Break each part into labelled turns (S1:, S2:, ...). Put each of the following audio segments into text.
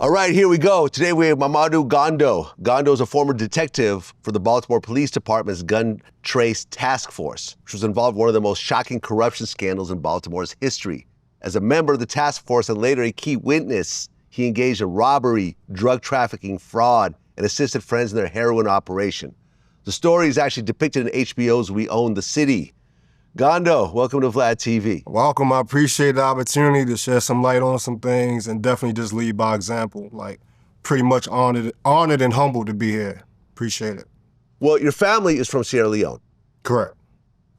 S1: All right, here we go. Today we have Momodu Gondo. Gondo is a former detective for the Baltimore Police Department's Gun Trace Task Force, which was involved in one of the most shocking corruption scandals in Baltimore's history. As a member of the task force and later a key witness, he engaged in robbery, drug trafficking, fraud, and assisted friends in their heroin operation. The story is actually depicted in HBO's We Own the City. Gondo, welcome to Vlad TV.
S2: Welcome. I appreciate the opportunity to shed some light on some things and definitely just lead by example. Like, pretty much honored and humbled to be here. Appreciate it.
S1: Well, your family is from Sierra Leone.
S2: Correct.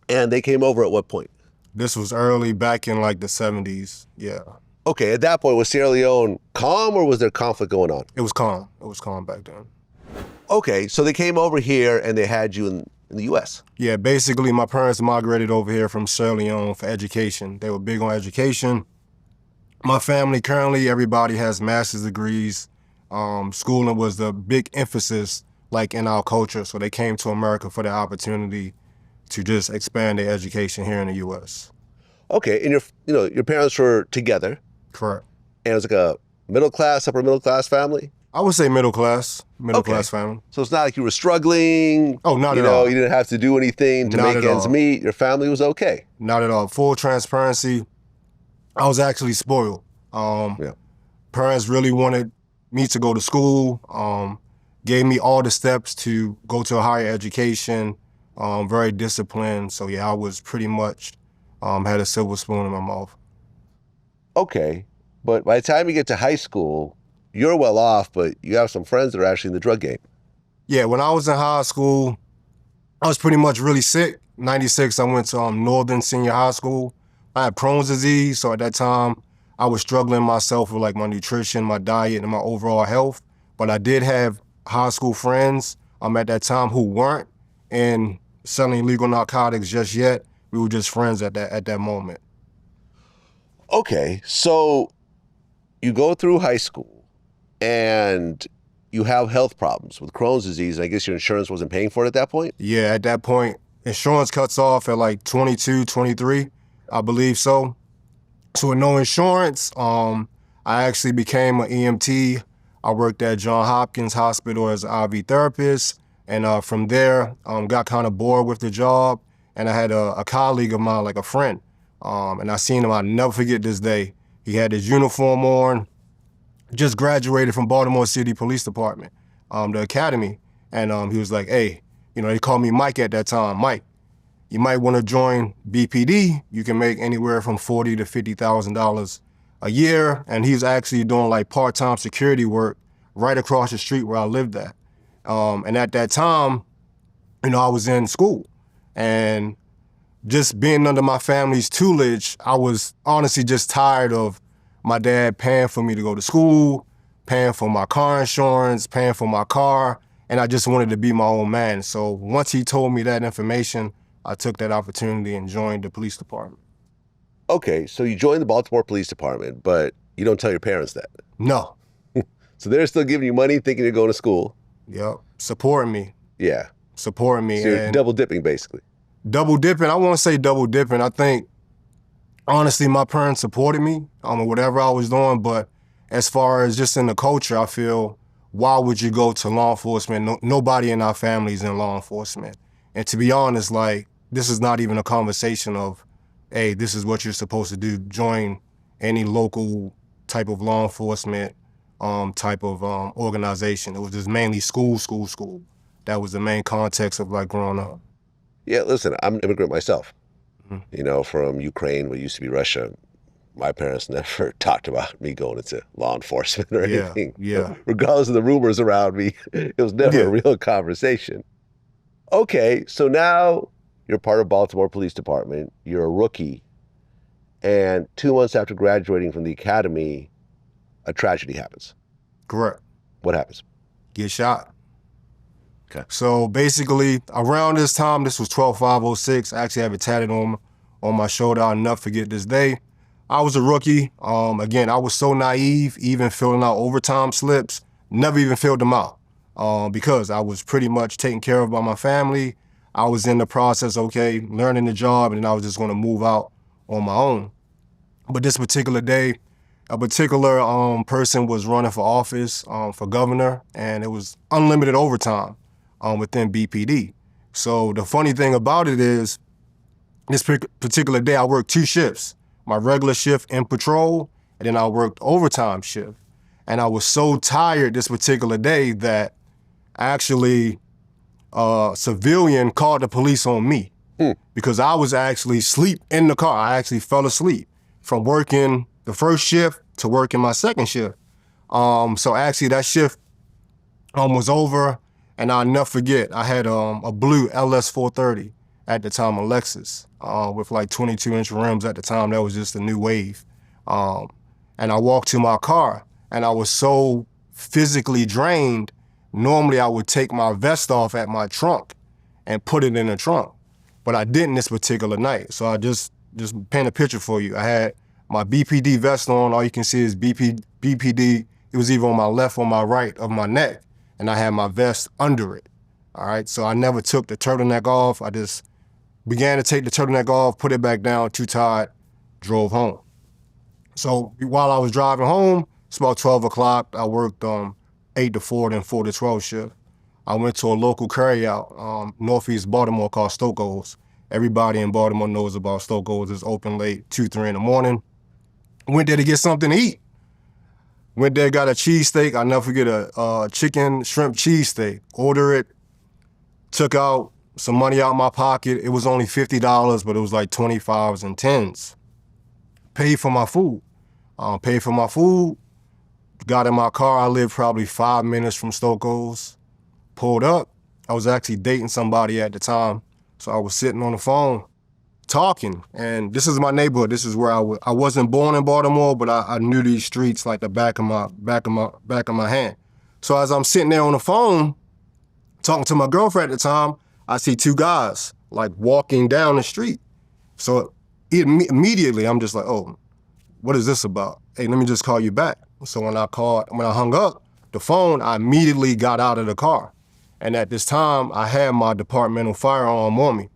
S1: And they came over at what point?
S2: This was early, back in like the 70s, yeah.
S1: Okay, at that point, was Sierra Leone calm or was there conflict going on?
S2: It was calm. It was calm back then.
S1: Okay, so they came over here and they had you in the U.S.
S2: Yeah, basically my parents migrated over here from Sierra Leone for education. They were big on education. My family currently, everybody has master's degrees. Schooling was the big emphasis like in our culture, so they came to America for the opportunity to just expand their education here in the U.S.
S1: Okay, and your parents were together.
S2: Correct.
S1: And it was like a middle class, upper middle class family?
S2: I would say middle class family.
S1: So it's not like you were struggling.
S2: Oh, not at all.
S1: You didn't have to do anything to make ends meet. Your family was okay.
S2: Not at all. Full transparency. I was actually spoiled. Parents really wanted me to go to school, gave me all the steps to go to a higher education, very disciplined. So yeah, I was pretty much, had a silver spoon in my mouth.
S1: Okay, but by the time you get to high school, you're well off, but you have some friends that are actually in the drug game.
S2: Yeah, when I was in high school, I was pretty much really sick. 96, I went to Northern Senior High School. I had Crohn's disease, so at that time, I was struggling myself with like my nutrition, my diet, and my overall health. But I did have high school friends at that time who weren't in selling illegal narcotics just yet. We were just friends at that moment.
S1: Okay, so you go through high school, and you have health problems with Crohn's disease. I guess your insurance wasn't paying for it at that point?
S2: Yeah, at that point, insurance cuts off at like 22, 23, I believe so. So with no insurance, I actually became an EMT. I worked at Johns Hopkins Hospital as an IV therapist. And from there, got kind of bored with the job. And I had a colleague of mine, like a friend. And I seen him, I'll never forget this day. He had his uniform on, just graduated from Baltimore City Police Department, the academy. And he was like, hey, they called me Mike at that time. Mike, you might want to join BPD. You can make anywhere from $40,000 to $50,000 a year. And he's actually doing like part-time security work right across the street where I lived at. And at that time, I was in school. And just being under my family's tutelage, I was honestly just tired of my dad paying for me to go to school, paying for my car insurance, paying for my car, and I just wanted to be my own man. So once he told me that information, I took that opportunity and joined the police department.
S1: Okay, so you joined the Baltimore Police Department, but you don't tell your parents that?
S2: No.
S1: So they're still giving you money, thinking you're going to school?
S2: Yep, supporting me.
S1: Yeah.
S2: Supporting me.
S1: So you're double dipping, basically.
S2: Double dipping, I won't say double dipping. I think, honestly, my parents supported me on whatever I was doing, but as far as just in the culture, I feel, why would you go to law enforcement? Nobody in our family is in law enforcement. And to be honest, like, this is not even a conversation of, hey, this is what you're supposed to do. Join any local type of law enforcement type of organization. It was just mainly school. That was the main context of like growing up.
S1: Yeah, listen, I'm an immigrant myself. From Ukraine, what used to be Russia. My parents never talked about me going into law enforcement or anything.
S2: Yeah.
S1: Regardless of the rumors around me, it was never a real conversation. Okay, so now you're part of Baltimore Police Department. You're a rookie. And 2 months after graduating from the academy, a tragedy happens.
S2: Correct.
S1: What happens?
S2: Get shot.
S1: Okay.
S2: So basically, around this time, this was 12/5/06. I actually have it tatted on my shoulder. I'll never forget this day. I was a rookie. Again, I was so naive, even filling out overtime slips, never even filled them out because I was pretty much taken care of by my family. I was in the process, learning the job, and then I was just gonna move out on my own. But this particular day, A particular person was running for office for governor, and it was unlimited overtime within BPD. So the funny thing about it is, this particular day I worked 2 shifts, my regular shift in patrol, and then I worked overtime shift. And I was so tired this particular day that actually a civilian called the police on me because I was actually asleep in the car. I actually fell asleep from working the first shift to working my second shift. So actually that shift was over, and I'll never forget, I had a blue LS 430 at the time, a Lexus, with like 22-inch rims at the time. That was just a new wave. And I walked to my car, and I was so physically drained. Normally I would take my vest off at my trunk and put it in the trunk, but I didn't this particular night. So I just paint a picture for you. I had my BPD vest on. All you can see is BPD. It was either on my left or my right of my neck, and I had my vest under it. All right, so I never took the turtleneck off. I just began to take the turtleneck off, put it back down, too tired, drove home. So while I was driving home, it's about 12 o'clock. I worked 8 to 4, then 4 to 12 shift. I went to a local carryout, Northeast Baltimore, called Stoko's. Everybody in Baltimore knows about Stoko's. It's open late, 2, 3 in the morning. Went there to get something to eat. Went there, got a cheesesteak. I'll never forget a chicken shrimp cheesesteak. Order it, took out some money out of my pocket. It was only $50, but it was like 25s and 10s. Paid for my food. Got in my car. I lived probably 5 minutes from Stoko's. Pulled up. I was actually dating somebody at the time, so I was sitting on the phone talking. And this is my neighborhood. This is where I wasn't born in Baltimore, but I knew these streets like the back of my hand. So as I'm sitting there on the phone talking to my girlfriend at the time, I see 2 guys like walking down the street. So immediately I'm just like, oh, what is this about? Hey, let me just call you back. So when I hung up the phone, I immediately got out of the car. And at this time, I had my departmental firearm on me.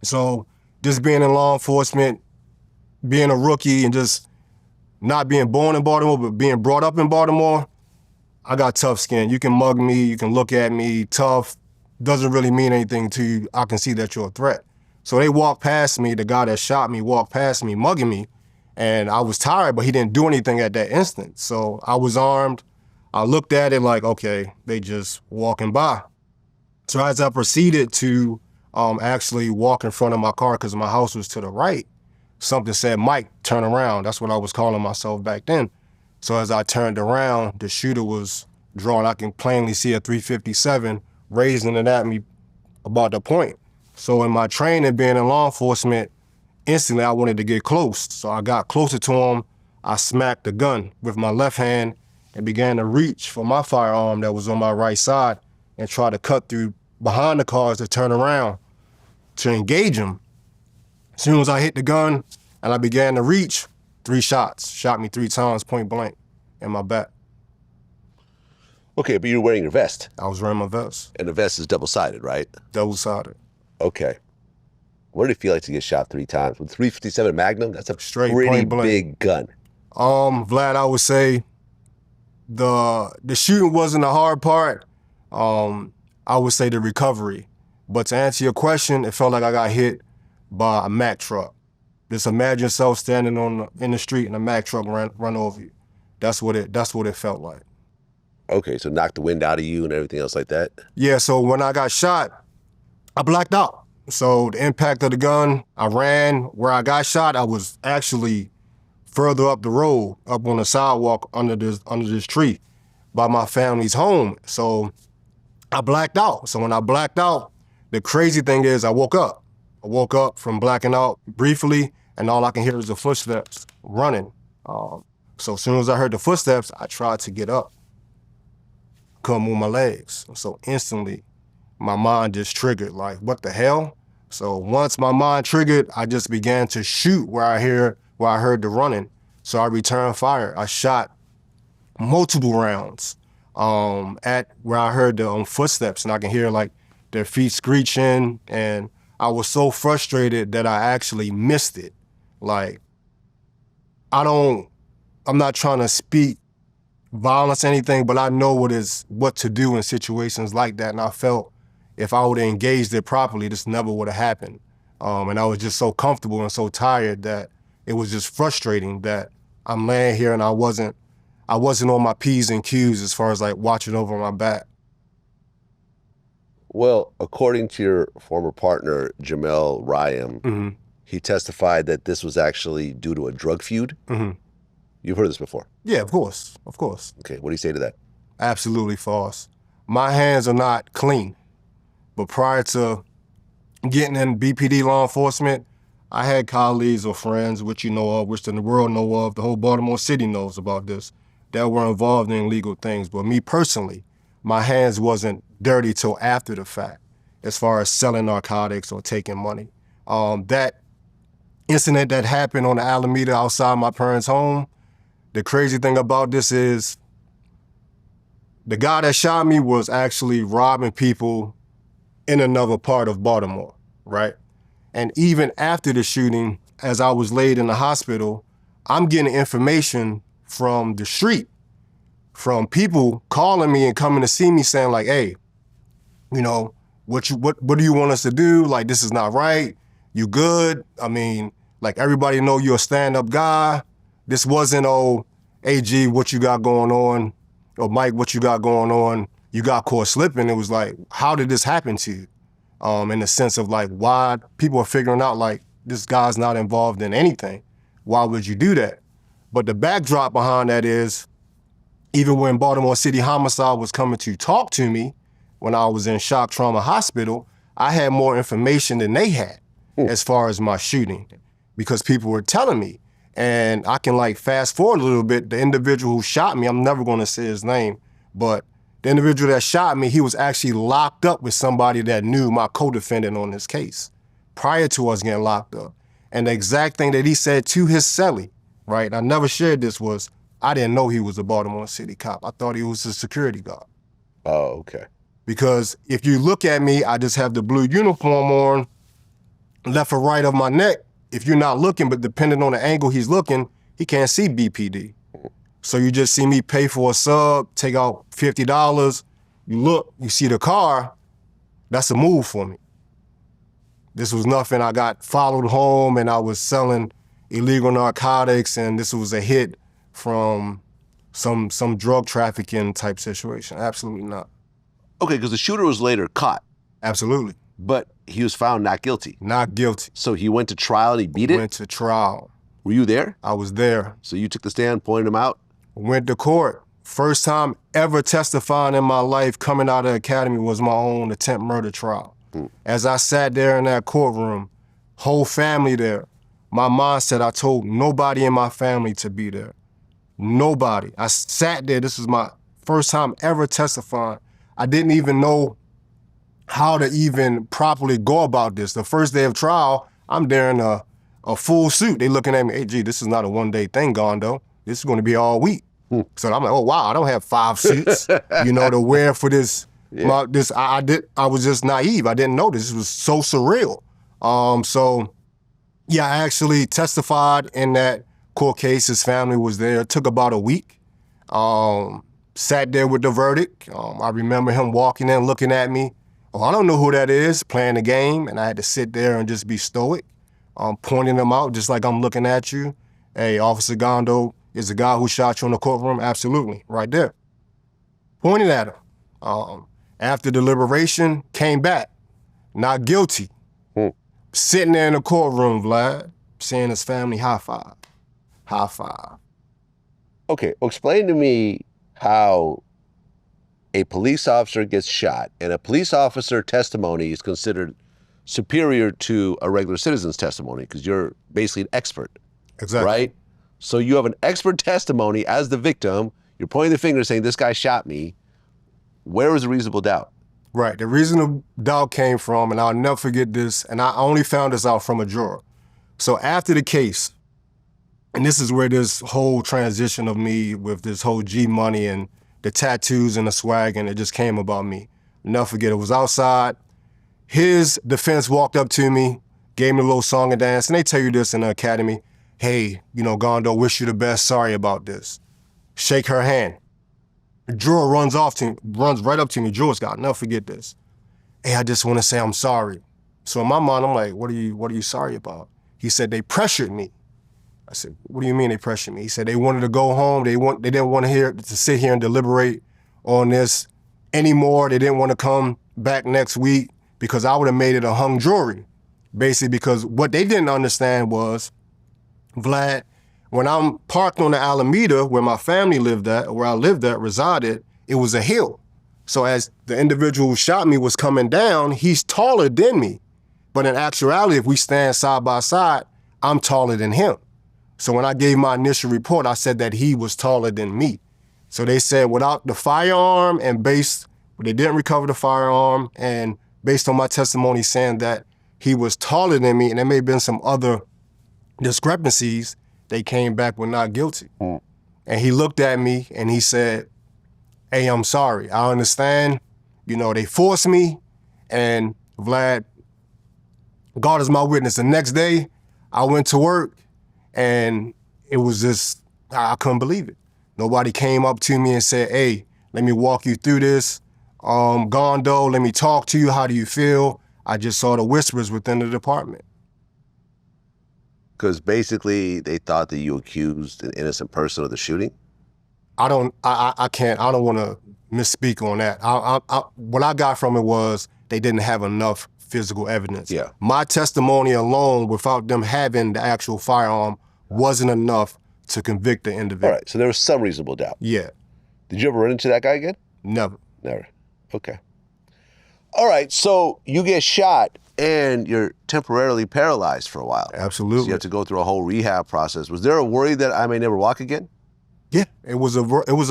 S2: So just being in law enforcement, being a rookie, and just not being born in Baltimore, but being brought up in Baltimore, I got tough skin. You can mug me, you can look at me, tough, doesn't really mean anything to you. I can see that you're a threat. So they walked past me, the guy that shot me walked past me, mugging me, and I was tired, but he didn't do anything at that instant. So I was armed. I looked at it like, okay, they just walking by. So as I proceeded to actually walk in front of my car, because my house was to the right, something said, Mike, turn around. That's what I was calling myself back then. So as I turned around, the shooter was drawn. I can plainly see a .357 raising it at me about the point. So in my training, being in law enforcement, instantly I wanted to get close. So I got closer to him. I smacked the gun with my left hand and began to reach for my firearm that was on my right side and try to cut through behind the cars to turn around to engage him. As soon as I hit the gun and I began to reach, 3 shots, shot me 3 times point blank in my back.
S1: Okay, but you were wearing your vest.
S2: I was wearing my vest.
S1: And the vest is double-sided, right?
S2: Double-sided.
S1: Okay. What did it feel like to get shot 3 times? With .357 Magnum, that's a
S2: straight
S1: pretty big gun.
S2: Vlad, I would say the shooting wasn't the hard part. I would say the recovery. But to answer your question, it felt like I got hit by a Mack truck. Just imagine yourself standing in the street and a Mack truck run over you. That's what it felt like.
S1: Okay, so knocked the wind out of you and everything else like that?
S2: Yeah, so when I got shot, I blacked out. So the impact of the gun, I ran. Where I got shot, I was actually further up the road, up on the sidewalk under this tree by my family's home. So I blacked out. So when I blacked out, the crazy thing is I woke up. I woke up from blacking out briefly, and all I can hear is the footsteps running. So as soon as I heard the footsteps, I tried to get up. Couldn't move my legs. So instantly, my mind just triggered, like, what the hell? So once my mind triggered, I just began to shoot where I heard the running. So I returned fire. I shot multiple rounds at where I heard the footsteps, and I can hear like their feet screeching, and I was so frustrated that I actually missed it. Like, I don't I'm not trying to speak violence or anything, but I know what to do in situations like that. And I felt if I would have engaged it properly, this never would have happened. And I was just so comfortable and so tired that it was just frustrating that I'm laying here and I wasn't on my P's and Q's as far as like watching over my back.
S1: Well, according to your former partner, Jamel Ryan, he testified that this was actually due to a drug feud. You've heard this before?
S2: Yeah, of course.
S1: Okay, what do you say to that?
S2: Absolutely false. My hands are not clean. But prior to getting in BPD law enforcement, I had colleagues or friends, which you know of, which the world know of, the whole Baltimore city knows about this, that were involved in illegal things. But me personally, my hands wasn't dirty till after the fact, as far as selling narcotics or taking money. That incident that happened on the Alameda outside my parents' home, the crazy thing about this is the guy that shot me was actually robbing people in another part of Baltimore, right? And even after the shooting, as I was laid in the hospital, I'm getting information from the street, from people calling me and coming to see me saying like, hey, you know, what do you want us to do? Like, this is not right. You good? I mean, like everybody know you're a stand-up guy. This wasn't, oh, AG, what you got going on? Or Mike, what you got going on? You got caught slipping. It was like, how did this happen to you? In the sense of like, why people are figuring out like, this guy's not involved in anything. Why would you do that? But the backdrop behind that is, even when Baltimore City Homicide was coming to talk to me when I was in shock trauma hospital, I had more information than they had as far as my shooting, because people were telling me. And I can like fast forward a little bit, the individual who shot me, I'm never gonna say his name, but the individual that shot me, he was actually locked up with somebody that knew my co-defendant on this case prior to us getting locked up. And the exact thing that he said to his cellie, right, I never shared this, was I didn't know he was a Baltimore City cop. I thought he was a security guard.
S1: Oh, okay.
S2: Because if you look at me, I just have the blue uniform on, left or right of my neck. If you're not looking, but depending on the angle he's looking, he can't see BPD. So you just see me pay for a sub, take out $50, you look, you see the car, that's a move for me. This was nothing. I got followed home and I was selling illegal narcotics, and this was a hit from some drug trafficking type situation. Absolutely not.
S1: Okay, because the shooter was later caught.
S2: Absolutely.
S1: But he was found not guilty.
S2: Not guilty.
S1: So he went to trial and he beat it?
S2: Went to trial.
S1: Were you there?
S2: I was there.
S1: So you took the stand, pointed him out?
S2: Went to court. First time ever testifying in my life coming out of the academy was my own attempt murder trial. As I sat there in that courtroom, whole family there, my mindset, I told nobody in my family to be there. Nobody. I sat there. This was my first time ever testifying. I didn't even know how to even properly go about this. The first day of trial, I'm there in a full suit. They looking at me, hey, gee, this is not a one-day thing, Gondo. This is going to be all week. So I'm like, oh, wow, I don't have 5 suits, to wear for this. Yeah. I was just naive. I didn't know this. This was so surreal. So, yeah, I actually testified in that court case. His family was there. It took about a week. Sat there with the verdict. I remember him walking in, looking at me. Oh, I don't know who that is, playing the game. And I had to sit there and just be stoic, pointing him out just like I'm looking at you. Hey, Officer Gondo is the guy who shot you in the courtroom? Absolutely, right there. Pointed at him. After deliberation, came back, not guilty. Sitting there in the courtroom, Vlad, seeing his family high five. High five.
S1: Okay, well, explain to me how a police officer gets shot and a police officer testimony is considered superior to a regular citizen's testimony, because you're basically an expert.
S2: Exactly.
S1: Right? So you have an expert testimony as the victim. You're pointing the finger saying, this guy shot me. Where is the reasonable doubt?
S2: Right. The reasonable doubt came from, and I'll never forget this, and I only found this out from a juror. So after the case, and this is where this whole transition of me with this whole G money and the tattoos and the swag, and it just came about me. Never forget, it was outside. His defense walked up to me, gave me a little song and dance, and they tell you this in the academy. hey, Gondo, wish you the best, sorry about this. Shake her hand. The juror runs right up to me. Juror's got, never forget this. Hey, I just want to say I'm sorry. So in my mind, I'm like, what are you sorry about? He said, they pressured me. I said, what do you mean they pressured me? He said they wanted to go home. They didn't want to sit here and deliberate on this anymore. They didn't want to come back next week because I would have made it a hung jury. Basically, because what they didn't understand was, Vlad, when I'm parked on the Alameda where my family lived at, where I lived at, resided, it was a hill. So as the individual who shot me was coming down, he's taller than me. But in actuality, if we stand side by side, I'm taller than him. So when I gave my initial report, I said that he was taller than me. So they said without the firearm they didn't recover the firearm, and based on my testimony saying that he was taller than me, and there may have been some other discrepancies, they came back with not guilty. And he looked at me and he said, hey, I'm sorry. I understand, they forced me, and Vlad, God is my witness. The next day, I went to work, and it was just, I couldn't believe it. Nobody came up to me and said, hey, let me walk you through this. Gondo, let me talk to you. How do you feel? I just saw the whispers within the department.
S1: Because basically they thought that you accused an innocent person of the shooting?
S2: I don't want to misspeak on that. What I got from it was they didn't have enough physical evidence.
S1: Yeah.
S2: My testimony alone, without them having the actual firearm, wasn't enough to convict the individual.
S1: All right, so there was some reasonable doubt.
S2: Yeah.
S1: Did you ever run into that guy again?
S2: Never.
S1: Never. Okay. All right, so you get shot and you're temporarily paralyzed for a while.
S2: Absolutely.
S1: So you have to go through a whole rehab process. Was there a worry that I may never walk again?
S2: Yeah, it was a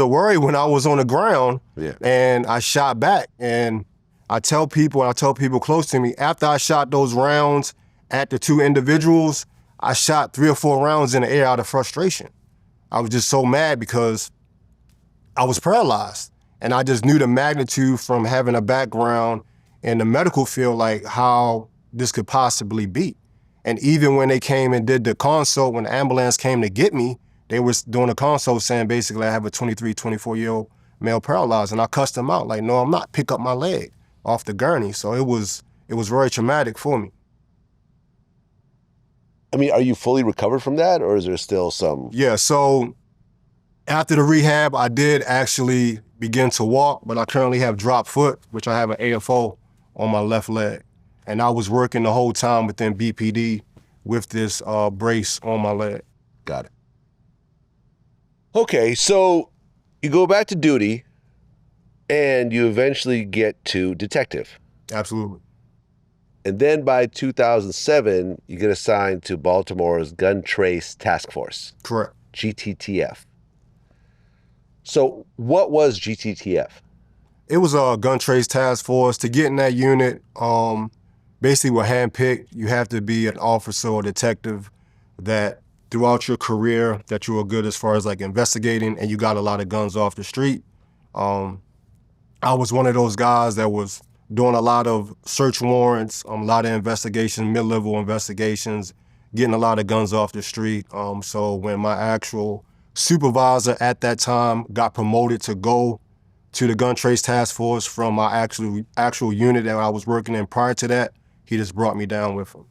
S2: worry when I was on the ground.
S1: Yeah.
S2: And I shot back. And I tell people close to me, after I shot those rounds at the two individuals, I shot 3 or 4 rounds in the air out of frustration. I was just so mad because I was paralyzed. And I just knew the magnitude from having a background in the medical field, like how this could possibly be. And even when they came and did the consult, when the ambulance came to get me, they was doing a consult saying basically I have a 23, 24-year-old male paralyzed. And I cussed them out, like, no, I'm not, pick up my leg off the gurney. So it was very traumatic for me.
S1: I mean, are you fully recovered from that, or is there still some?
S2: Yeah, so after the rehab, I did actually begin to walk, but I currently have drop foot, which I have an AFO on my left leg. And I was working the whole time within BPD with this brace on my leg.
S1: Got it. Okay, so you go back to duty and you eventually get to detective.
S2: Absolutely.
S1: And then by 2007, you get assigned to Baltimore's Gun Trace Task Force.
S2: Correct.
S1: GTTF. So what was GTTF?
S2: It was a gun trace task force. To get in that unit, basically we're handpicked. You have to be an officer or detective that throughout your career that you were good as far as like investigating, and you got a lot of guns off the street. I was one of those guys that was doing a lot of search warrants, a lot of investigations, mid-level investigations, getting a lot of guns off the street. So when my actual supervisor at that time got promoted to go to the gun trace task force from my actual unit that I was working in prior to that, he just brought me down with him.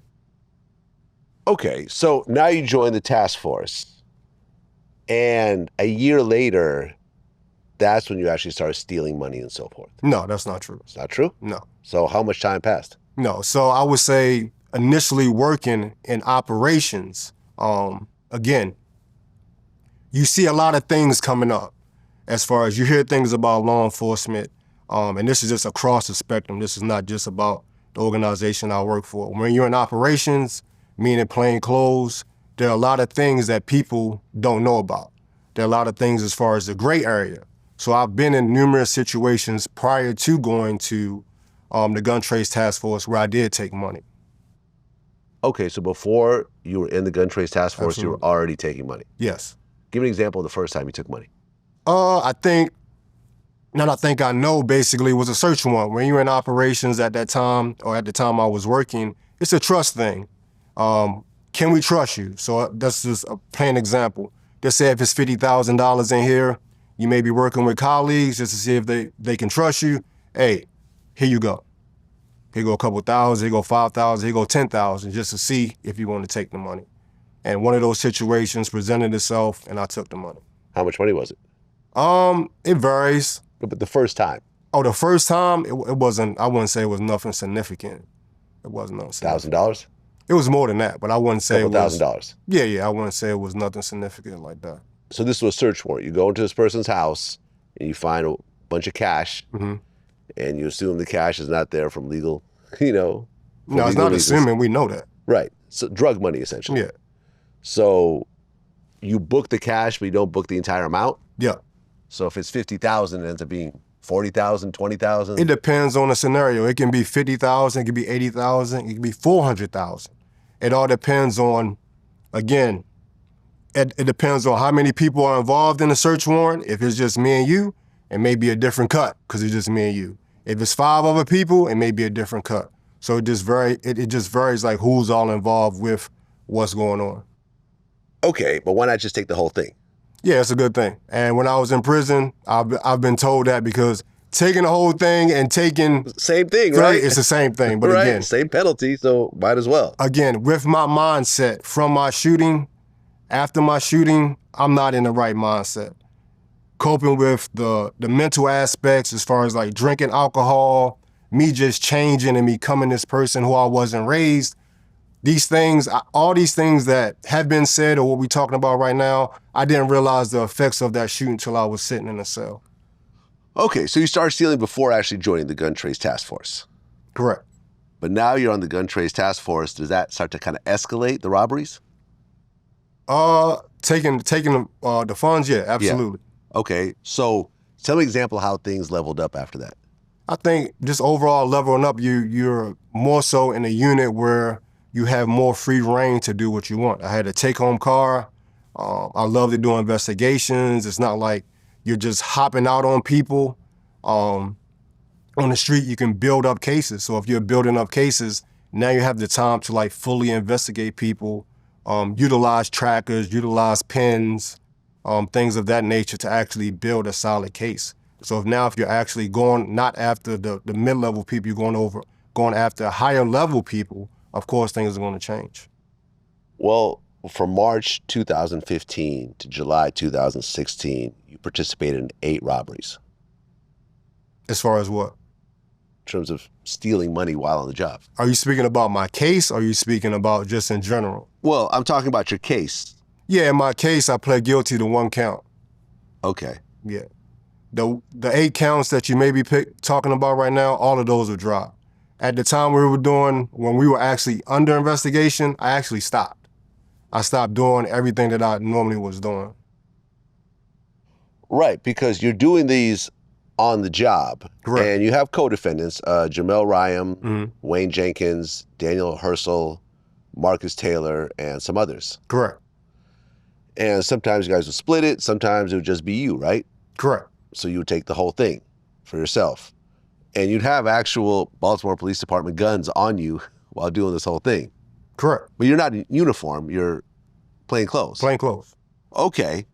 S1: Okay, so now you join the task force, and a year later, that's when you actually started stealing money and so forth.
S2: No, that's not true.
S1: It's not true?
S2: No.
S1: So how much time passed?
S2: No, so I would say initially working in operations, again, you see a lot of things coming up as far as you hear things about law enforcement, and this is just across the spectrum. This is not just about the organization I work for. When you're in operations, meaning plain clothes, there are a lot of things that people don't know about. There are a lot of things as far as the gray area. So I've been in numerous situations prior to going to the Gun Trace Task Force where I did take money.
S1: Okay, so before you were in the Gun Trace Task Force,
S2: Absolutely.
S1: You were already taking money.
S2: Yes.
S1: Give me an example of the first time you took money.
S2: I know basically was a search warrant. When you're in operations at that time, or at the time I was working, it's a trust thing. can we trust you? So that's just a plain example. Just say if it's $50,000 in here, you may be working with colleagues just to see if they can trust you. Hey, here you go. Here go a couple thousand, here go 5,000, here go 10,000, just to see if you want to take the money. And one of those situations presented itself, and I took the money.
S1: How much money was it?
S2: It varies.
S1: But the first time?
S2: Oh, the first time, it wasn't, I wouldn't say it was nothing significant. It wasn't nothing significant.
S1: $1,000?
S2: It was more than that, but I wouldn't say it was.
S1: $1,000?
S2: Yeah, I wouldn't say it was nothing significant like that.
S1: So this was a search warrant. You go into this person's house and you find a bunch of cash, and you assume the cash is not there from legal,
S2: No, it's not assuming, we know that.
S1: Right, so drug money essentially.
S2: Yeah.
S1: So you book the cash, but you don't book the entire amount?
S2: Yeah.
S1: So if it's 50,000, it ends up being 40,000, 20,000?
S2: It depends on the scenario. It can be 50,000, it can be 80,000, it can be 400,000. It all depends on, again, it depends on how many people are involved in the search warrant. If it's just me and you, it may be a different cut because it's just me and you. If it's 5 other people, it may be a different cut. So it just varies like who's all involved with what's going on.
S1: Okay, but why not just take the whole thing?
S2: Yeah, it's a good thing. And when I was in prison, I've been told that because taking the whole thing and taking...
S1: Same thing, right?
S2: It's the same thing, but
S1: right?
S2: Again...
S1: Same penalty, so might as well.
S2: Again, with my mindset from my shooting, after my shooting, I'm not in the right mindset. Coping with the mental aspects as far as like drinking alcohol, me just changing and becoming this person who I wasn't raised. These things, all these things that have been said or what we're talking about right now, I didn't realize the effects of that shooting until I was sitting in a cell.
S1: Okay, so you started stealing before actually joining the gun trace task force.
S2: Correct.
S1: But now you're on the gun trace task force. Does that start to kind of escalate the robberies?
S2: Taking the funds, yeah, absolutely.
S1: Yeah. Okay, so tell me an example of how things leveled up after that.
S2: I think just overall leveling up, you're more so in a unit where you have more free reign to do what you want. I had a take-home car. I love to do investigations. It's not like you're just hopping out on people. On the street, you can build up cases. So if you're building up cases, now you have the time to like fully investigate people, utilize trackers, utilize pins, things of that nature to actually build a solid case. So if you're actually going not after the mid-level people, you're going after higher level people, of course things are going to change.
S1: Well, from March 2015 to July 2016, you participated in 8 robberies.
S2: As far as what?
S1: In terms of stealing money while on the job.
S2: Are you speaking about my case or are you speaking about just in general?
S1: Well, I'm talking about your case.
S2: Yeah, in my case, I pled guilty to 1 count.
S1: Okay.
S2: Yeah. The 8 counts that you may be talking about right now, all of those are dropped. At the time when we were actually under investigation, I actually stopped. I stopped doing everything that I normally was doing.
S1: Right, because you're doing these on the job.
S2: Correct.
S1: And you have co-defendants, Jamel Ryam, Wayne Jenkins, Daniel Herschel, Marcus Taylor, and some others.
S2: Correct.
S1: And sometimes you guys would split it, sometimes it would just be you, right?
S2: Correct.
S1: So you would take the whole thing for yourself. And you'd have actual Baltimore Police Department guns on you while doing this whole thing.
S2: Correct.
S1: But you're not in uniform, you're plain clothes.
S2: Plain clothes.
S1: Okay.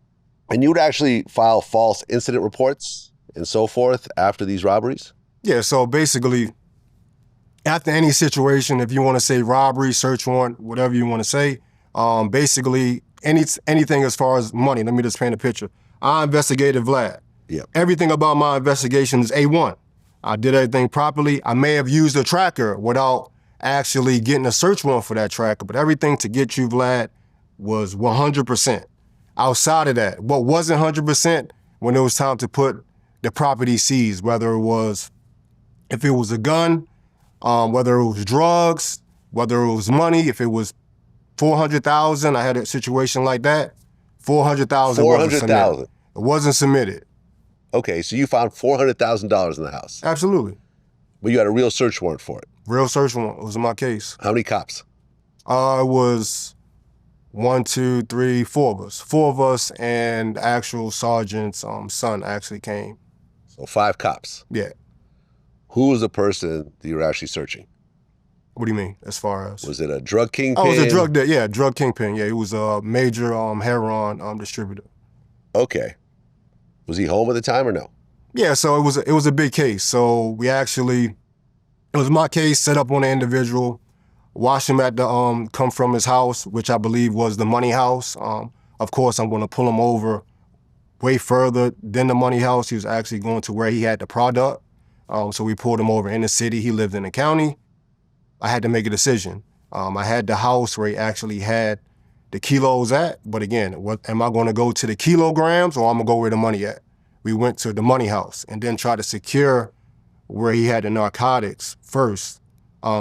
S1: And you would actually file false incident reports and so forth after these robberies?
S2: Yeah, so basically, after any situation, if you want to say robbery, search warrant, whatever you want to say, basically anything as far as money, let me just paint a picture. I investigated Vlad.
S1: Yeah.
S2: Everything about my investigation is A1. I did everything properly. I may have used a tracker without actually getting a search warrant for that tracker, but everything to get you, Vlad, was 100%. Outside of that, what wasn't 100% when it was time to put the property seized, whether it was, if it was a gun, whether it was drugs, whether it was money, if it was 400,000, I had a situation like that, 400,000 wasn't submitted.
S1: 400,000?
S2: It wasn't submitted.
S1: Okay, so you found $400,000 in the house.
S2: Absolutely.
S1: But you had a real search warrant for it.
S2: Real search warrant was in my case.
S1: How many cops?
S2: It was 1, 2, 3, 4 of us. 4 of us and the actual sergeant's son actually came.
S1: So 5 cops.
S2: Yeah.
S1: Who was the person that you were actually searching?
S2: What do you mean, as far as?
S1: Was it a drug kingpin?
S2: Oh, it was a drug kingpin. Yeah, it was a major heroin distributor.
S1: Okay. Was he home at the time or no?
S2: Yeah, so it was a big case. So we actually, it was my case set up on the individual, watched him at the come from his house, which I believe was the money house. Of course, I'm going to pull him over way further than the money house. He was actually going to where he had the product. So we pulled him over in the city. He lived in the county. I had to make a decision. I had the house where he actually had the kilos at, but again, what am I going to go to the kilograms or I'm going to go where the money at? We went to the money house and then tried to secure where he had the narcotics first,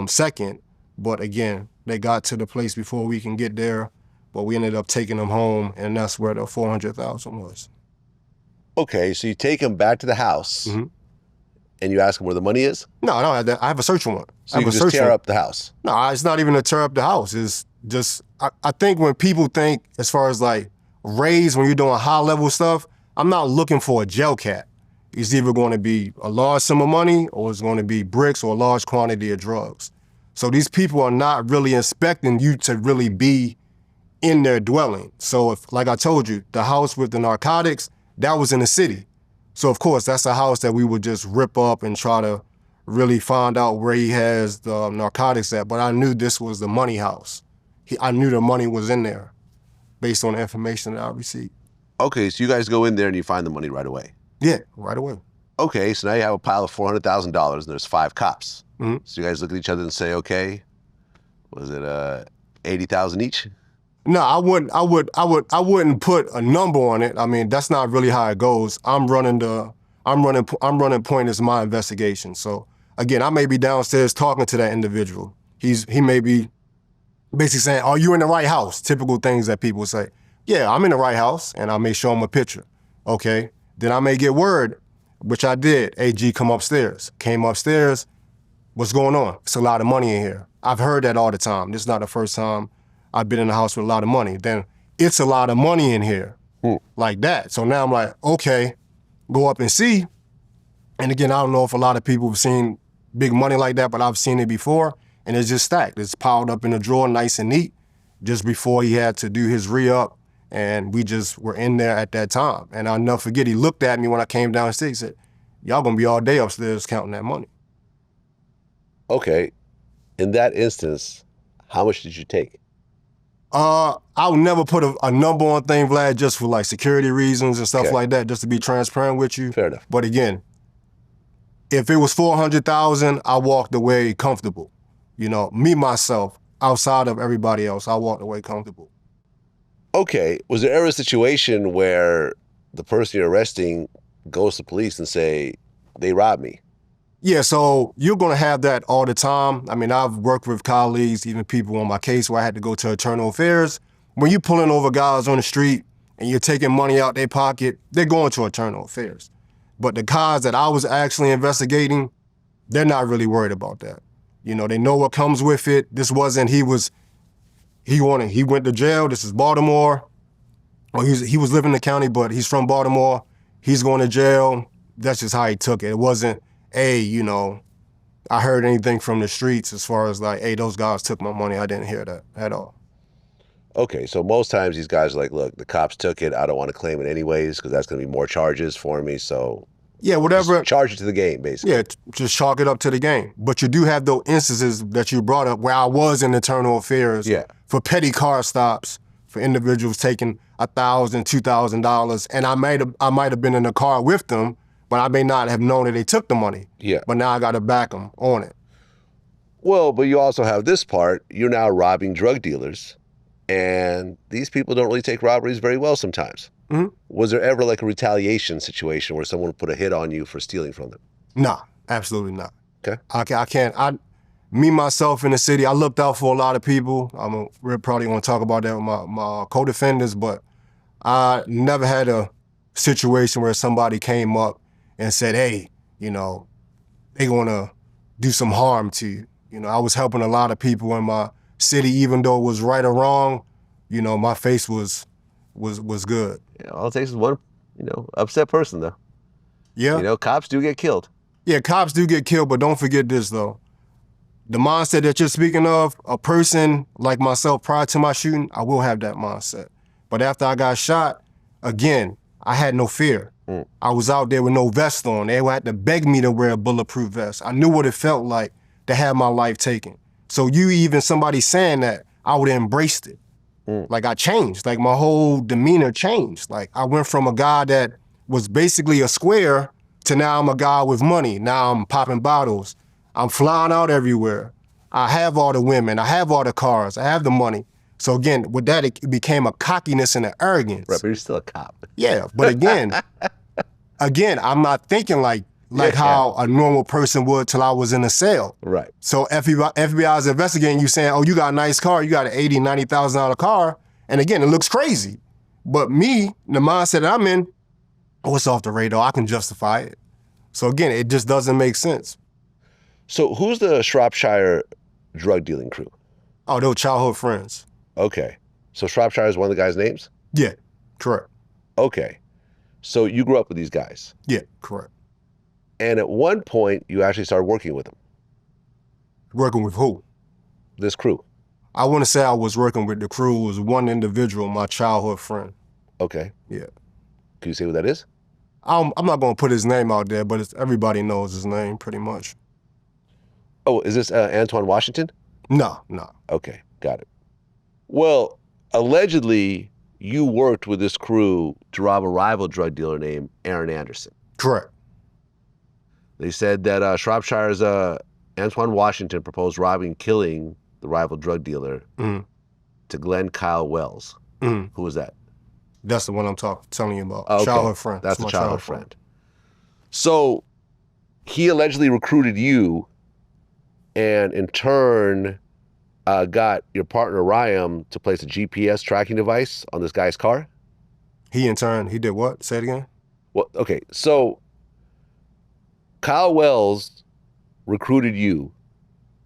S2: second, but again, they got to the place before we can get there, but we ended up taking him home, and that's where the 400,000 was.
S1: Okay, so you take him back to the house, and you ask him where the money is?
S2: No, I have a search warrant.
S1: So you can just tear up the house?
S2: No, it's not even to tear up the house. It's just, I think when people think as far as like raids, when you're doing high level stuff, I'm not looking for a jail cat. It's either going to be a large sum of money or it's going to be bricks or a large quantity of drugs. So these people are not really expecting you to really be in their dwelling. So if, like I told you, the house with the narcotics, that was in the city. So of course, that's a house that we would just rip up and try to really find out where he has the narcotics at. But I knew this was the money house. I knew the money was in there based on the information that I received.
S1: Okay, so you guys go in there and you find the money right away?
S2: Yeah, right away.
S1: Okay, so now you have a pile of $400,000 and there's 5 cops.
S2: Mm-hmm.
S1: So you guys look at each other and say, okay, was it 80,000 each?
S2: No, I wouldn't put a number on it. I mean, that's not really how it goes. I'm running point as my investigation. So again, I may be downstairs talking to that individual. He may be basically saying, "Are you in the right house?" Typical things that people say. Yeah, I'm in the right house, and I may show him a picture. Okay, then I may get word, which I did. AG, come upstairs. Came upstairs. What's going on? It's a lot of money in here. I've heard that all the time. This is not the first time I've been in a house with a lot of money. Then it's a lot of money in here, like that. So now I'm like, okay, go up and see. And again, I don't know if a lot of people have seen big money like that, but I've seen it before, and it's just stacked. It's piled up in a drawer, nice and neat, just before he had to do his re-up, and we just were in there at that time. And I'll never forget, he looked at me when I came downstairs, he said, "Y'all gonna be all day upstairs counting that money."
S1: Okay, in that instance, how much did you take?
S2: I would never put a number on thing, Vlad, just for like security reasons and stuff like that, just to be transparent with you.
S1: Fair enough.
S2: But again, if it was 400,000, I walked away comfortable. You know, me, myself, outside of everybody else, I walked away comfortable.
S1: Okay, was there ever a situation where the person you're arresting goes to police and say, they robbed me?
S2: Yeah, so you're gonna have that all the time. I mean, I've worked with colleagues, even people on my case where I had to go to internal affairs. When you're pulling over guys on the street and you're taking money out their pocket, they're going to internal affairs. But the guys that I was actually investigating, they're not really worried about that. You know, they know what comes with it. This wasn't, he went to jail, this is Baltimore. Well, he was living in the county, but he's from Baltimore. He's going to jail. That's just how he took it. It wasn't, hey, you know, I heard anything from the streets as far as like, hey, those guys took my money. I didn't hear that at all.
S1: Okay, so most times these guys are like, look, the cops took it. I don't want to claim it anyways because that's going to be more charges for me. So
S2: yeah, whatever.
S1: Just charge it to the game, basically.
S2: Yeah, just chalk it up to the game. But you do have those instances that you brought up where I was in internal affairs for petty car stops, for individuals taking $1,000, $2,000, and I might have been in the car with them, but I may not have known that they took the money.
S1: Yeah.
S2: But now I got to back them on it.
S1: Well, but you also have this part. You're now robbing drug dealers, and these people don't really take robberies very well sometimes. Mm-hmm. Was there ever like a retaliation situation where someone put a hit on you for stealing from them?
S2: Nah, absolutely not.
S1: Okay.
S2: I can't. Me, myself in the city, I looked out for a lot of people. We're probably going to talk about that with my co-defendants, but I never had a situation where somebody came up and said, hey, you know, they going to do some harm to you. You know, I was helping a lot of people in my city, even though it was right or wrong, you know, my face was good.
S1: Yeah, all it takes is one, you know, upset person, though. Yeah. You know, cops do get killed.
S2: Yeah, cops do get killed, but don't forget this, though. The mindset that you're speaking of, a person like myself prior to my shooting, I will have that mindset. But after I got shot, again, I had no fear. I was out there with no vest on. They had to beg me to wear a bulletproof vest. I knew what it felt like to have my life taken. So somebody saying that, I would have embraced it. Like I changed, like my whole demeanor changed. Like I went from a guy that was basically a square to now I'm a guy with money. Now I'm popping bottles. I'm flying out everywhere. I have all the women. I have all the cars. I have the money. So again, with that, it became a cockiness and an arrogance.
S1: Right, but you're still a cop.
S2: Yeah, but again, I'm not thinking like how a normal person would till I was in a cell.
S1: Right.
S2: So FBI is investigating you saying, oh, you got a nice car, you got an $80,000, $90,000 car. And again, it looks crazy. But me, the mindset that I'm in, oh, it's off the radar, I can justify it. So again, it just doesn't make sense.
S1: So who's the Shropshire drug dealing crew?
S2: Oh, they were childhood friends.
S1: Okay. So Shropshire is one of the guys' names?
S2: Yeah, correct.
S1: Okay. So you grew up with these guys?
S2: Yeah, correct.
S1: And at one point, you actually started working with them?
S2: Working with who?
S1: This crew?
S2: I wouldn't say I was working with the crew. It was one individual, my childhood friend.
S1: Okay.
S2: Yeah.
S1: Can you say who that is?
S2: I'm not going to put his name out there, but everybody knows his name pretty much.
S1: Oh, is this Antoine Washington?
S2: No.
S1: Okay, got it. Well, allegedly, you worked with this crew to rob a rival drug dealer named Aaron Anderson.
S2: Correct.
S1: They said that Shropshire's Antoine Washington proposed robbing and killing the rival drug dealer to Glenn Kyle Wells. Who was that?
S2: That's the one I'm telling you about.
S1: Oh, okay.
S2: Childhood friend.
S1: That's the childhood friend. So he allegedly recruited you and in turn got your partner Ryan to place a GPS tracking device on this guy's car?
S2: He in turn, he did what? Say it again?
S1: Well, okay, so Kyle Wells recruited you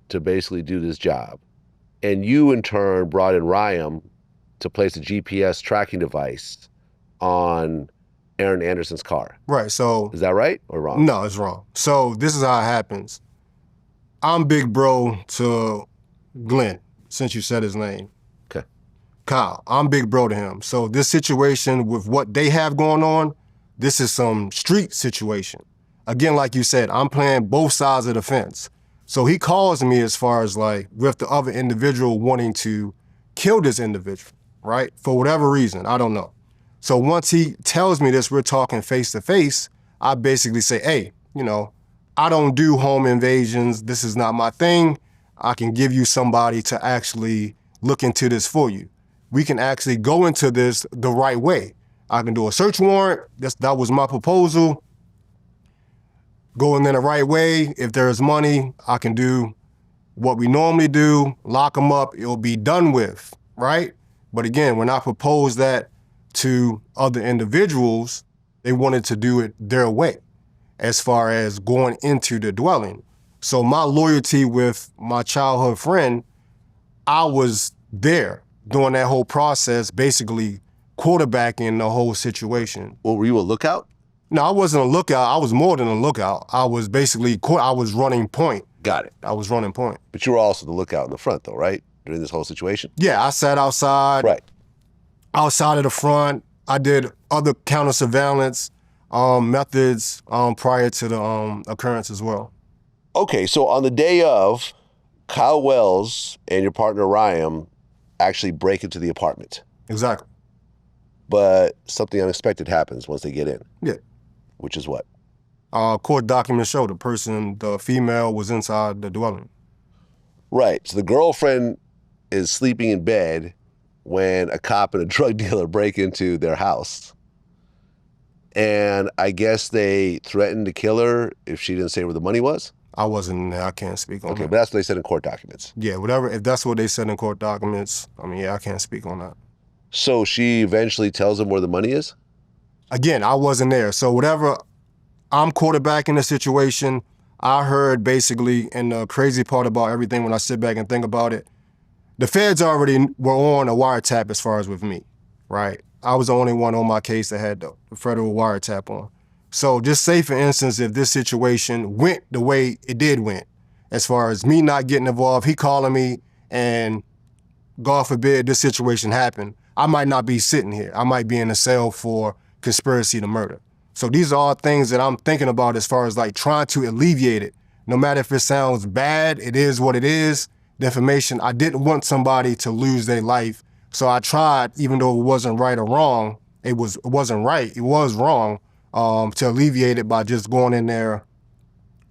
S1: to basically do this job, and you in turn brought in Ryan to place a GPS tracking device on Aaron Anderson's car.
S2: Right, so...
S1: Is that right or wrong?
S2: No, it's wrong. So this is how it happens. I'm big bro to Glenn, since you said his name.
S1: Okay.
S2: Kyle, I'm big bro to him. So this situation with what they have going on, this is some street situation. Again, like you said, I'm playing both sides of the fence. So he calls me as far as like with the other individual wanting to kill this individual, right? For whatever reason, I don't know. So once he tells me this, we're talking face to face, I basically say, hey, I don't do home invasions. This is not my thing. I can give you somebody to actually look into this for you. We can actually go into this the right way. I can do a search warrant. That was my proposal. Going in the right way. If there's money, I can do what we normally do, lock them up, it'll be done with, right? But again, when I proposed that to other individuals, they wanted to do it their way as far as going into the dwelling. So my loyalty with my childhood friend, I was there during that whole process, basically quarterbacking the whole situation.
S1: Well, were you a lookout?
S2: No, I wasn't a lookout. I was more than a lookout. I was basically, I was running point.
S1: Got it.
S2: I was running point.
S1: But you were also the lookout in the front though, right? During this whole situation?
S2: Yeah, I sat outside.
S1: Right.
S2: Outside of the front. I did other counter surveillance methods prior to the occurrence as well.
S1: Okay, so on the day of, Kyle Wells and your partner Ryan actually break into the apartment.
S2: Exactly.
S1: But something unexpected happens once they get in.
S2: Yeah.
S1: Which is what?
S2: Court documents show the female was inside the dwelling.
S1: Right, so the girlfriend is sleeping in bed when a cop and a drug dealer break into their house. And I guess they threatened to kill her if she didn't say where the money was?
S2: I wasn't there, I can't speak on that.
S1: Okay, but that's what they said in court documents.
S2: Yeah, whatever, if that's what they said in court documents, I can't speak on that.
S1: So she eventually tells them where the money is?
S2: Again, I wasn't there. So whatever, I'm quarterbacking the situation. I heard basically, and the crazy part about everything when I sit back and think about it, the feds already were on a wiretap as far as with me, right? I was the only one on my case that had the federal wiretap on. So just say, for instance, if this situation went the way it did went, as far as me not getting involved, he calling me, and God forbid this situation happened, I might not be sitting here. I might be in a cell for conspiracy to murder. So these are all things that I'm thinking about as far as like trying to alleviate it. No matter if it sounds bad, it is what it is. The information, I didn't want somebody to lose their life. So I tried, even though it wasn't right or wrong, it wasn't right, it was wrong, to alleviate it by just going in there,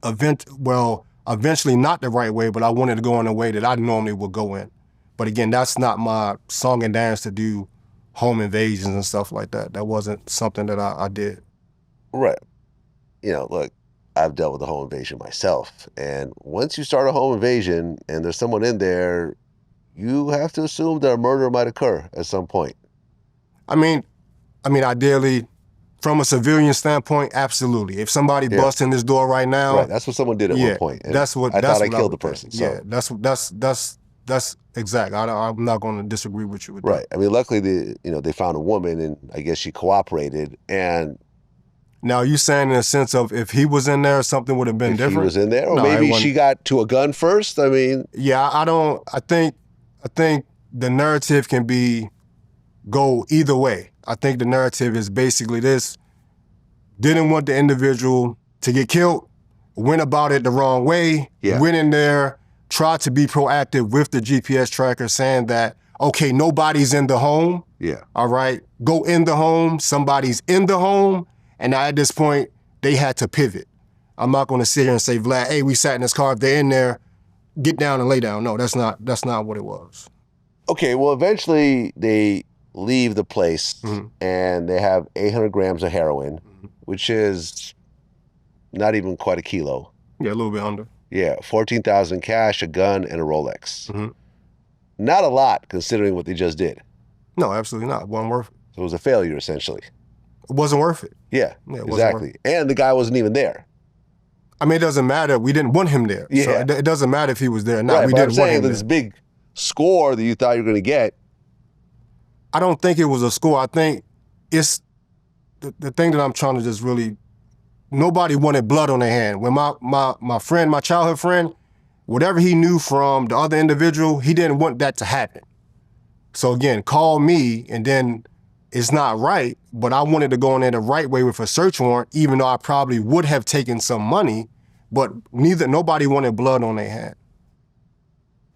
S2: eventually not the right way, but I wanted to go in a way that I normally would go in. But again, that's not my song and dance to do home invasions and stuff like that. That wasn't something that I did.
S1: Right. You know, look, I've dealt with a home invasion myself. And once you start a home invasion and there's someone in there, you have to assume that a murder might occur at some point.
S2: I mean, ideally, from a civilian standpoint, absolutely. If somebody busts in this door right now,
S1: right, that's what someone did at one point. And I thought I killed the person. So.
S2: Yeah, that's exact. I'm not going to disagree with you with
S1: right.
S2: that.
S1: I mean, luckily, they found a woman, and I guess she cooperated. And
S2: now, you saying in a sense of if he was in there, something would have been different?
S1: If he was in there, or maybe she got to a gun first. I mean,
S2: yeah, I think the narrative can go either way. I think the narrative is basically this: didn't want the individual to get killed, went about it the wrong way, went in there, tried to be proactive with the GPS tracker, saying that, okay, nobody's in the home.
S1: Yeah.
S2: All right, go in the home, somebody's in the home. And at this point, they had to pivot. I'm not going to sit here and say, Vlad, hey, we sat in this car. If they're in there, get down and lay down. No, that's not what it was.
S1: Okay, well, eventually they leave the place and they have 800 grams of heroin, which is not even quite a kilo.
S2: Yeah, a little bit under.
S1: Yeah, $14,000 cash, a gun, and a Rolex. Not a lot considering what they just did.
S2: No, absolutely not. It wasn't worth it.
S1: So it was a failure, essentially.
S2: It wasn't worth it.
S1: Yeah, exactly. And the guy wasn't even there.
S2: I mean, it doesn't matter. We didn't want him there.
S1: Yeah.
S2: So it doesn't matter if he was there or not.
S1: Right,
S2: we
S1: but
S2: didn't
S1: I'm saying
S2: want him
S1: that
S2: there.
S1: this big score that you thought you were going to get.
S2: I don't think it was a score. I think it's the thing that I'm trying to just really, nobody wanted blood on their hand. When my friend, my childhood friend, whatever he knew from the other individual, he didn't want that to happen. So again, call me, and then it's not right, but I wanted to go in there the right way with a search warrant, even though I probably would have taken some money, but nobody wanted blood on their hand.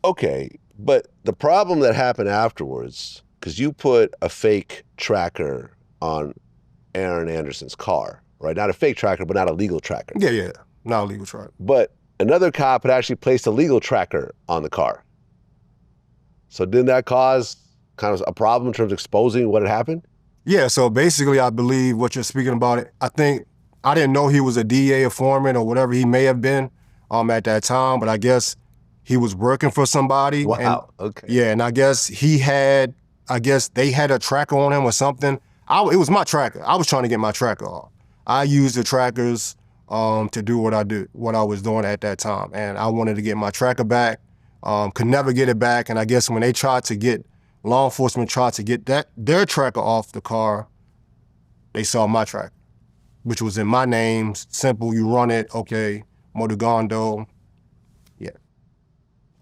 S1: Okay, but the problem that happened afterwards, because you put a fake tracker on Aaron Anderson's car, right? Not a fake tracker, but not a legal tracker.
S2: Yeah, not a legal tracker.
S1: But another cop had actually placed a legal tracker on the car. So didn't that cause kind of a problem in terms of exposing what had happened?
S2: Yeah, so basically I believe what you're speaking about, I think, I didn't know he was a DA, a foreman, or whatever he may have been at that time, but I guess he was working for somebody.
S1: Wow, okay.
S2: Yeah, and I guess they had a tracker on him or something. It was my tracker. I was trying to get my tracker off. I used the trackers to do what I was doing at that time, and I wanted to get my tracker back, could never get it back, and I guess when law enforcement tried to get their tracker off the car, they saw my tracker, which was in my name, simple, you run it, okay, Momodu Gondo, yeah.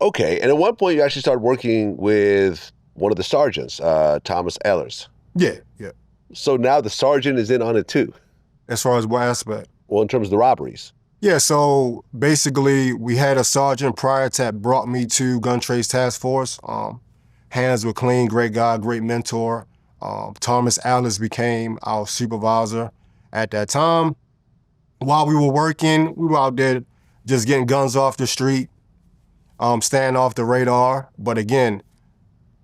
S1: Okay, and at one point you actually started working with one of the sergeants, Thomas Ehlers.
S2: Yeah.
S1: So now the sergeant is in on it too?
S2: As far as what aspect?
S1: Well, in terms of the robberies.
S2: Yeah, so basically we had a sergeant prior to that brought me to Gun Trace Task Force. Hands were clean, great guy, great mentor. Thomas Ehlers became our supervisor at that time. While we were working, we were out there just getting guns off the street, staying off the radar. But again,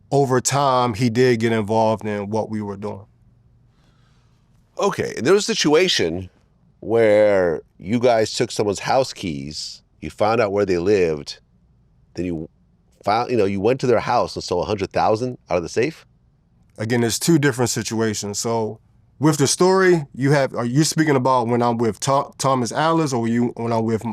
S2: over time, he did get involved in what we were doing.
S1: Okay, and there was a situation where you guys took someone's house keys, you found out where they lived, then you went to their house and stole $100,000 out of the safe?
S2: Again, there's two different situations. So with the story, are you speaking about when I'm with Thomas Ehlers, or when I'm with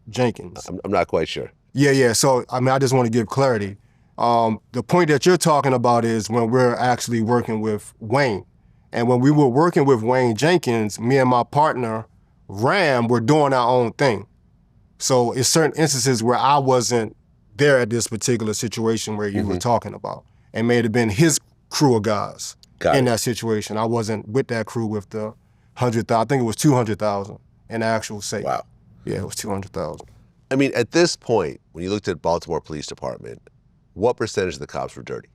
S2: Jenkins?
S1: I'm not quite sure.
S2: Yeah. So, I just want to give clarity. The point that you're talking about is when we're actually working with Wayne. And when we were working with Wayne Jenkins, me and my partner, Ram, were doing our own thing. So it's certain instances where I wasn't there at this particular situation where you were talking about. And may have been his crew of guys in that situation. I wasn't with that crew with the 100,000. I think it was 200,000 in the actual safe.
S1: Wow.
S2: Yeah, it was 200,000.
S1: I mean, at this point, when you looked at Baltimore Police Department, what percentage of the cops were dirty?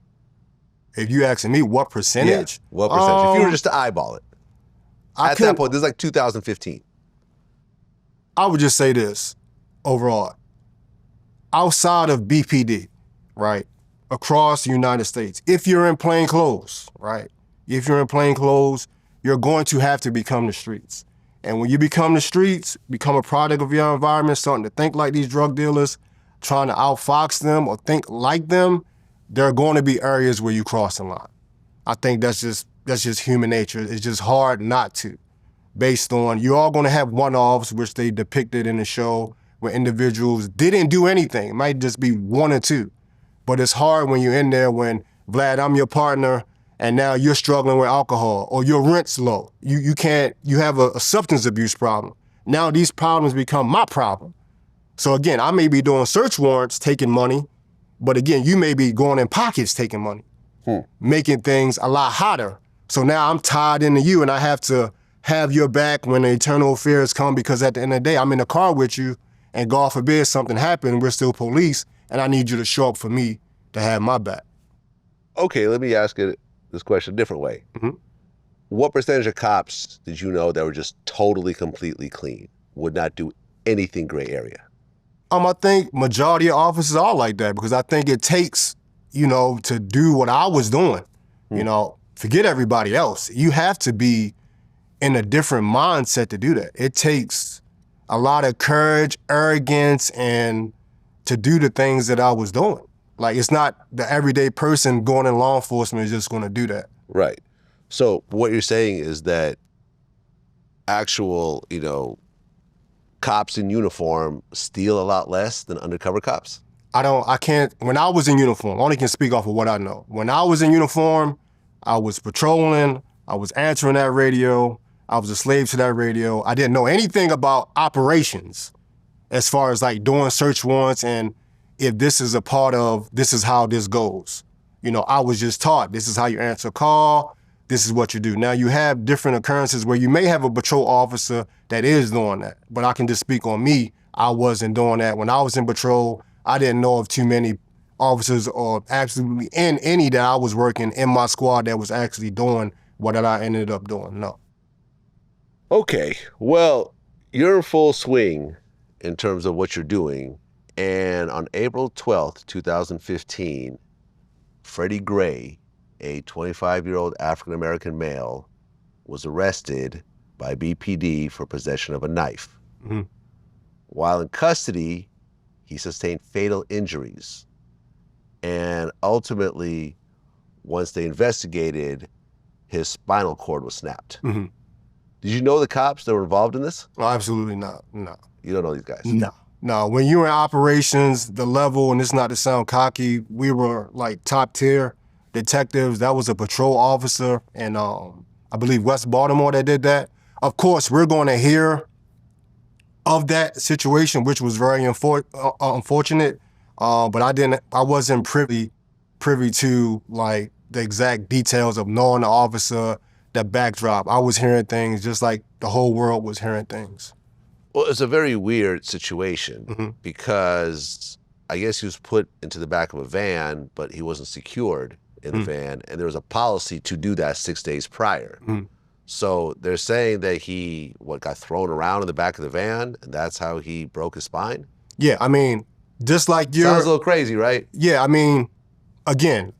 S2: If you asking me what percentage?
S1: Yeah, what percentage? If you were just to eyeball it. At that point, this is like 2015.
S2: I would just say this, overall. Outside of BPD, right, across the United States, if you're in plain clothes, right, if you're in plain clothes, you're going to have to become the streets. And when you become the streets, become a product of your environment, starting to think like these drug dealers, trying to outfox them or think like them, there are going to be areas where you cross the line. I think that's just human nature. It's just hard not to, based on you're all going to have one-offs, which they depicted in the show, where individuals didn't do anything. It might just be one or two. But it's hard when you're in there when, Vlad, I'm your partner, and now you're struggling with alcohol, or your rent's low. You have a substance abuse problem. Now these problems become my problem. So again, I may be doing search warrants, taking money, but again, you may be going in pockets taking money, making things a lot hotter. So now I'm tied into you, and I have to have your back when the eternal affairs come, because at the end of the day, I'm in the car with you, and God forbid something happened, we're still police, and I need you to show up for me to have my back.
S1: Okay, let me ask it this question a different way. What percentage of cops did you know that were just totally, completely clean, would not do anything gray area?
S2: I think majority of officers are like that, because I think it takes, to do what I was doing, forget everybody else. You have to be in a different mindset to do that. It takes a lot of courage, arrogance, and to do the things that I was doing. Like, it's not the everyday person going in law enforcement is just going to do that.
S1: Right. So what you're saying is that actual, cops in uniform steal a lot less than undercover cops? When I was in uniform, I only can speak off of what I know. When I was in uniform, I was patrolling, I was answering that radio, I was a slave to that radio. I didn't know anything about operations as far as like doing search warrants and if this is a part of, this is how this goes. I was just taught, this is how you answer a call, this is what you do. Now you have different occurrences where you may have a patrol officer that is doing that, but I can just speak on me. I wasn't doing that. When I was in patrol, I didn't know of too many officers or absolutely any that I was working in my squad that was actually doing what I ended up doing, no. Okay, well, you're in full swing in terms of what you're doing. And on April 12th, 2015, Freddie Gray, a 25-year-old African-American male, was arrested by BPD for possession of a knife. While in custody, he sustained fatal injuries. And ultimately, once they investigated, his spinal cord was snapped. Did you know the cops that were involved in this?
S2: Oh, absolutely not, no.
S1: You don't know these guys?
S2: No, when you were in operations, the level, and it's not to sound cocky, we were like top tier detectives. That was a patrol officer in, I believe, West Baltimore that did that. Of course, we're going to hear of that situation, which was very unfortunate, but I wasn't privy to like the exact details of knowing the officer, the backdrop. I was hearing things just like the whole world was hearing things.
S1: Well, it's a very weird situation because I guess he was put into the back of a van, but he wasn't secured in the van, and there was a policy to do that 6 days prior. So they're saying that he, got thrown around in the back of the van, and that's how he broke his spine?
S2: Yeah, I mean, just like you're...
S1: Sounds a little crazy, right?
S2: Yeah, I mean, again,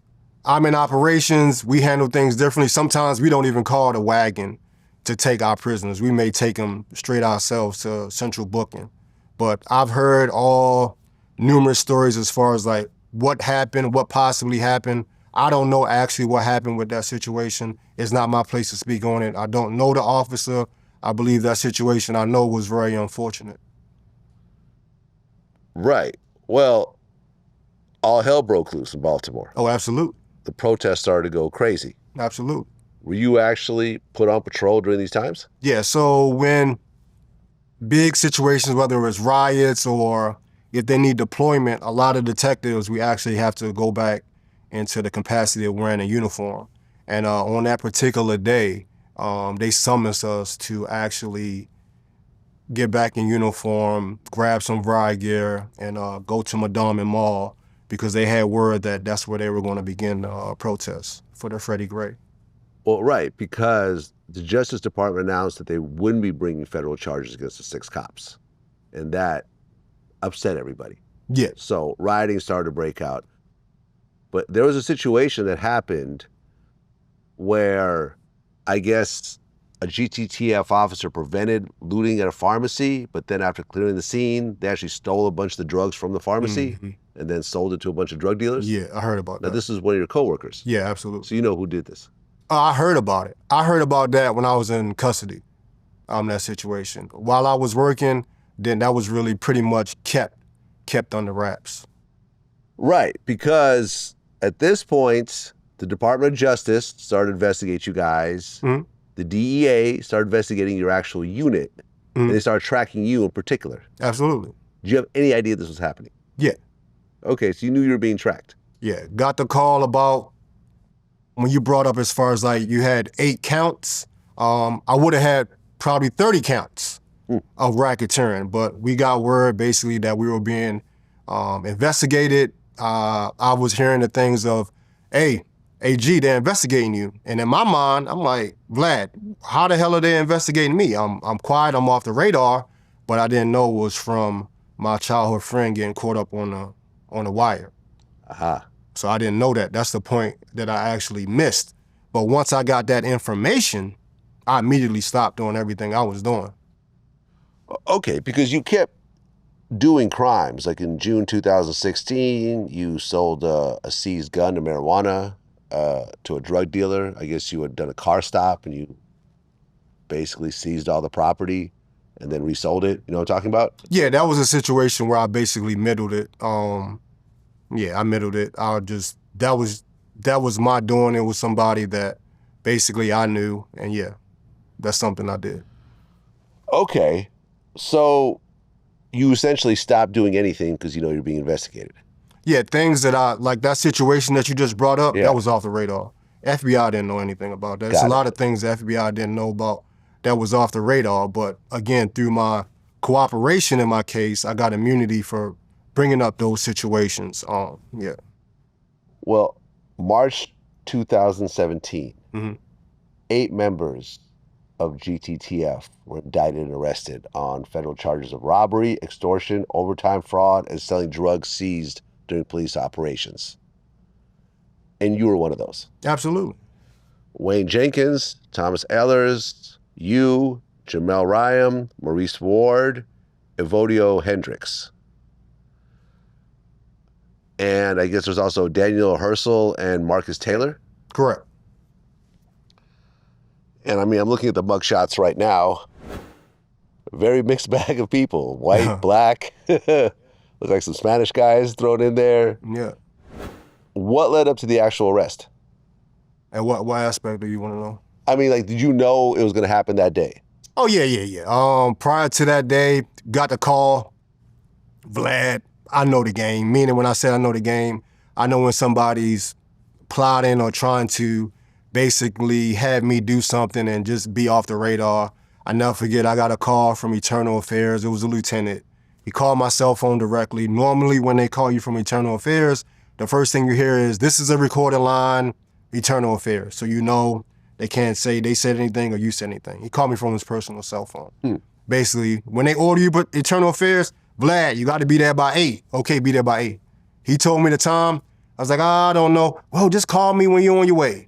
S2: I'm in operations, we handle things differently. Sometimes we don't even call the wagon to take our prisoners. We may take them straight ourselves to central booking. But I've heard all numerous stories as far as like what happened, what possibly happened. I don't know actually what happened with that situation. It's not my place to speak on it. I don't know the officer. I believe that situation I know was very unfortunate.
S1: Right. Well, all hell broke loose in Baltimore.
S2: Oh, absolutely.
S1: The protests started to go crazy.
S2: Absolutely.
S1: Were you actually put on patrol during these times?
S2: Yeah, so when big situations, whether it's riots or if they need deployment, a lot of detectives, we actually have to go back into the capacity of wearing a uniform. And on that particular day, they summoned us to actually get back in uniform, grab some riot gear, and go to Madame and Mall because they had word that that's where they were going to begin protests for the Freddie Gray.
S1: Well, right, because the Justice Department announced that they wouldn't be bringing federal charges against the 6 cops. And that upset everybody.
S2: Yeah.
S1: So rioting started to break out. But there was a situation that happened where I guess a GTTF officer prevented looting at a pharmacy, but then after clearing the scene, they actually stole a bunch of the drugs from the pharmacy and then sold it to a bunch of drug dealers.
S2: Yeah, I heard about that.
S1: Now, this is one of your coworkers.
S2: Yeah, absolutely.
S1: So you know who did this.
S2: I heard about it. I heard about that when I was in custody, that situation. While I was working, then that was really pretty much kept under wraps.
S1: Right, because at this point, the Department of Justice started to investigate you guys.
S2: Mm-hmm.
S1: The DEA started investigating your actual unit, and they started tracking you in particular.
S2: Absolutely.
S1: Did you have any idea this was happening?
S2: Yeah.
S1: Okay, so you knew you were being tracked.
S2: Yeah, got the call about when you brought up as far as like you had 8 counts. I would have had probably 30 counts of racketeering, but we got word basically that we were being investigated. I was hearing the things of, hey, AG, they're investigating you. And in my mind, I'm like, Vlad, how the hell are they investigating me? I'm quiet, I'm off the radar, but I didn't know it was from my childhood friend getting caught up on the wire.
S1: Aha.
S2: So I didn't know that. That's the point that I actually missed. But once I got that information, I immediately stopped doing everything I was doing.
S1: Okay, because you kept doing crimes. Like in June 2016, you sold a seized gun and marijuana to a drug dealer. I guess you had done a car stop and you basically seized all the property and then resold it. You know what I'm talking about?
S2: Yeah, that was a situation where I basically middled it. Yeah, I middled it. That was my doing. It was somebody that basically I knew, and yeah, that's something I did.
S1: Okay, so you essentially stopped doing anything because you know you're being investigated.
S2: Yeah, things that like that situation that you just brought up,
S1: Yeah.
S2: that was off the radar. FBI didn't know anything about that. There's a lot of things the FBI didn't know about that was off the radar, but again, through my cooperation in my case, I got immunity for bringing up those situations. Yeah.
S1: Well, March 2017, 8 members of GTTF were indicted and arrested on federal charges of robbery, extortion, overtime fraud, and selling drugs seized during police operations. And you were one of those.
S2: Absolutely.
S1: Wayne Jenkins, Thomas Ehlers, you, Jamel Ryan, Maurice Ward, Evodio Hendricks. And I guess there's also Daniel Hersel and Marcus Taylor.
S2: Correct.
S1: And I mean, I'm looking at the mugshots right now. Very mixed bag of people. White, black. Look like some Spanish guys thrown in there.
S2: Yeah.
S1: What led up to the actual arrest?
S2: And what aspect do you want to know?
S1: I mean, like, did you know it was going to happen that day?
S2: Oh, yeah. Prior to that day, got the call. Vlad, I know the game. Meaning when I said I know the game, I know when somebody's plotting or trying to basically have me do something and just be off the radar. I never forget, I got a call from Internal Affairs. It was a lieutenant. He called my cell phone directly. Normally when they call you from Internal Affairs, the first thing you hear is, this is a recorded line, Internal Affairs. So you know they can't say they said anything or you said anything. He called me from his personal cell phone. Basically, when they order you but Internal Affairs, Vlad, you got to be there by 8. Okay, be there by 8. He told me the time. I was like, I don't know. Well, just call me when you're on your way.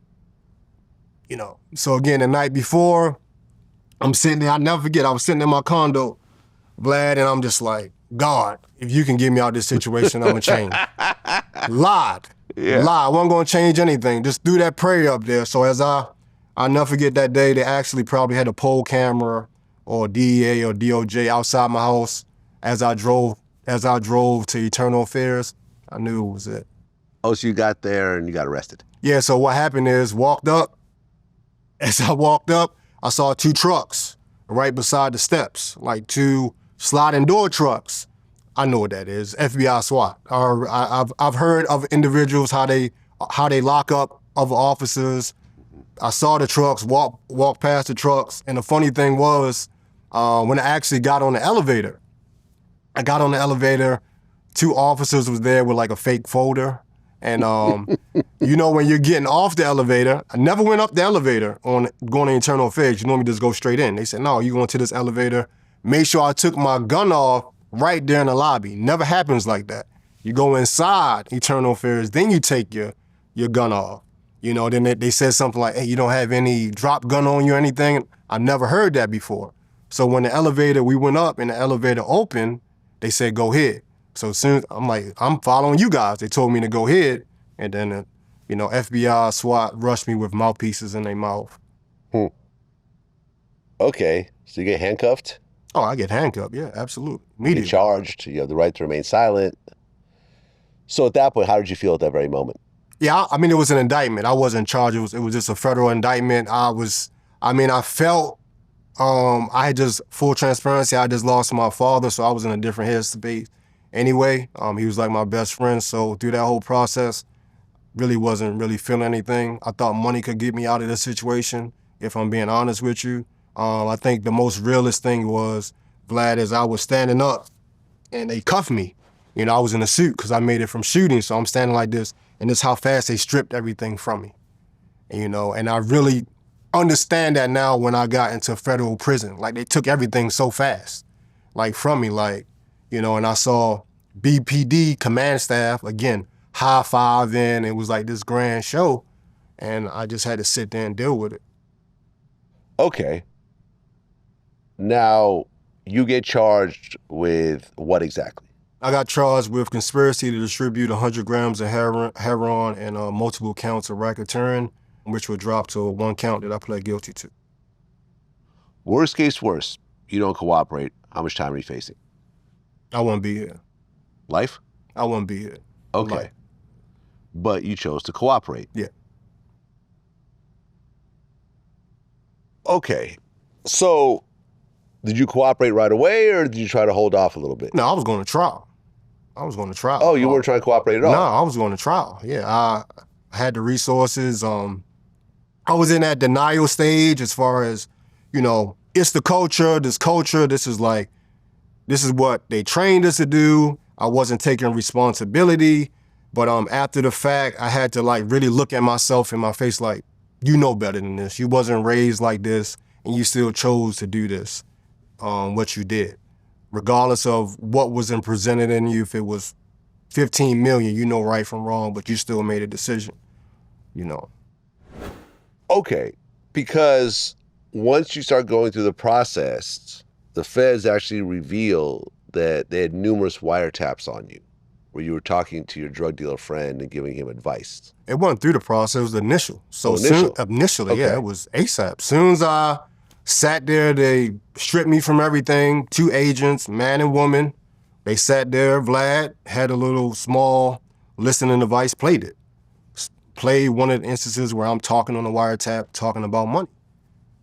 S2: You know, so again, the night before, I'm sitting there, I'll never forget, I was sitting in my condo, Vlad, and I'm just like, God, if you can get me out of this situation, I'm gonna change. Lied. I wasn't gonna change anything. Just do that prayer up there. So as I'll never forget that day, they actually probably had a poll camera or DEA or DOJ outside my house as I drove to Internal Affairs. I knew it was it.
S1: Oh, so you got there and you got arrested.
S2: Yeah, so what happened is, as I walked up, I saw 2 trucks. right beside the steps, like two sliding door trucks. I know what that is, FBI SWAT. Or I've heard of individuals how they lock up other officers. I saw the trucks, walk past the trucks, and the funny thing was, when I actually got on the elevator, two officers was there with like a fake folder. And you know, when you're getting off the elevator, I never went up the elevator on going to internal affairs. You normally just go straight in. They said, no, you going to this elevator. Make sure I took my gun off right there in the lobby. Never happens like that. You go inside internal affairs, then you take your gun off. You know, then they said something like, hey, you don't have any drop gun on you or anything. I never heard that before. So when we went up and the elevator opened, they said, go ahead. So soon, I'm like, I'm following you guys. They told me to go ahead, and then, FBI SWAT rushed me with mouthpieces in their mouth.
S1: Okay, so you get handcuffed?
S2: Oh, I get handcuffed, yeah, absolutely.
S1: You
S2: Immediately.
S1: get charged, you have the right to remain silent. So at that point, how did you feel at that very moment?
S2: Yeah, I mean, it was an indictment. I wasn't charged. It was just a federal indictment. I felt, I had just, full transparency, I just lost my father, so I was in a different headspace. Anyway, he was like my best friend, so through that whole process, really wasn't really feeling anything. I thought money could get me out of this situation, if I'm being honest with you. I think the most realist thing was, Vlad, is I was standing up and they cuffed me. I was in a suit because I made it from shooting, so I'm standing like this, and this is how fast they stripped everything from me. And I really understand that now when I got into federal prison. Like, they took everything so fast, like, from me, like, and I saw BPD command staff, again, high-fiving. It was like this grand show, and I just had to sit there and deal with it.
S1: Okay. Now, you get charged with what exactly?
S2: I got charged with conspiracy to distribute 100 grams of heroin and multiple counts of racketeering, which would drop to one count that I pled guilty to.
S1: Worst case worst, you don't cooperate. How much time are you facing?
S2: I wouldn't be here.
S1: Life?
S2: I wouldn't be here.
S1: Okay.
S2: Life.
S1: But you chose to cooperate.
S2: Yeah.
S1: Okay. So, did you cooperate right away, or did you try to hold off a little bit?
S2: No, I was going to trial.
S1: Oh, you weren't trying to cooperate at all?
S2: No, I was going to trial. Yeah, I had the resources. I was in that denial stage as far as, it's the culture, this is what they trained us to do. I wasn't taking responsibility, but after the fact, I had to really look at myself in my face like, you know better than this. You wasn't raised like this, and you still chose to do this, what you did. Regardless of what was presented in you, if it was 15 million, you know right from wrong, but you still made a decision,
S1: Okay, because once you start going through the process, the feds actually reveal that they had numerous wiretaps on you, where you were talking to your drug dealer friend and giving him advice.
S2: It wasn't through the process, it was initial. So initially,
S1: Okay.
S2: Yeah, it was ASAP. Soon as I sat there, they stripped me from everything. 2 agents, man and woman. They sat there. Vlad had a little small listening device, played it. Played one of the instances where I'm talking on the wiretap, talking about money.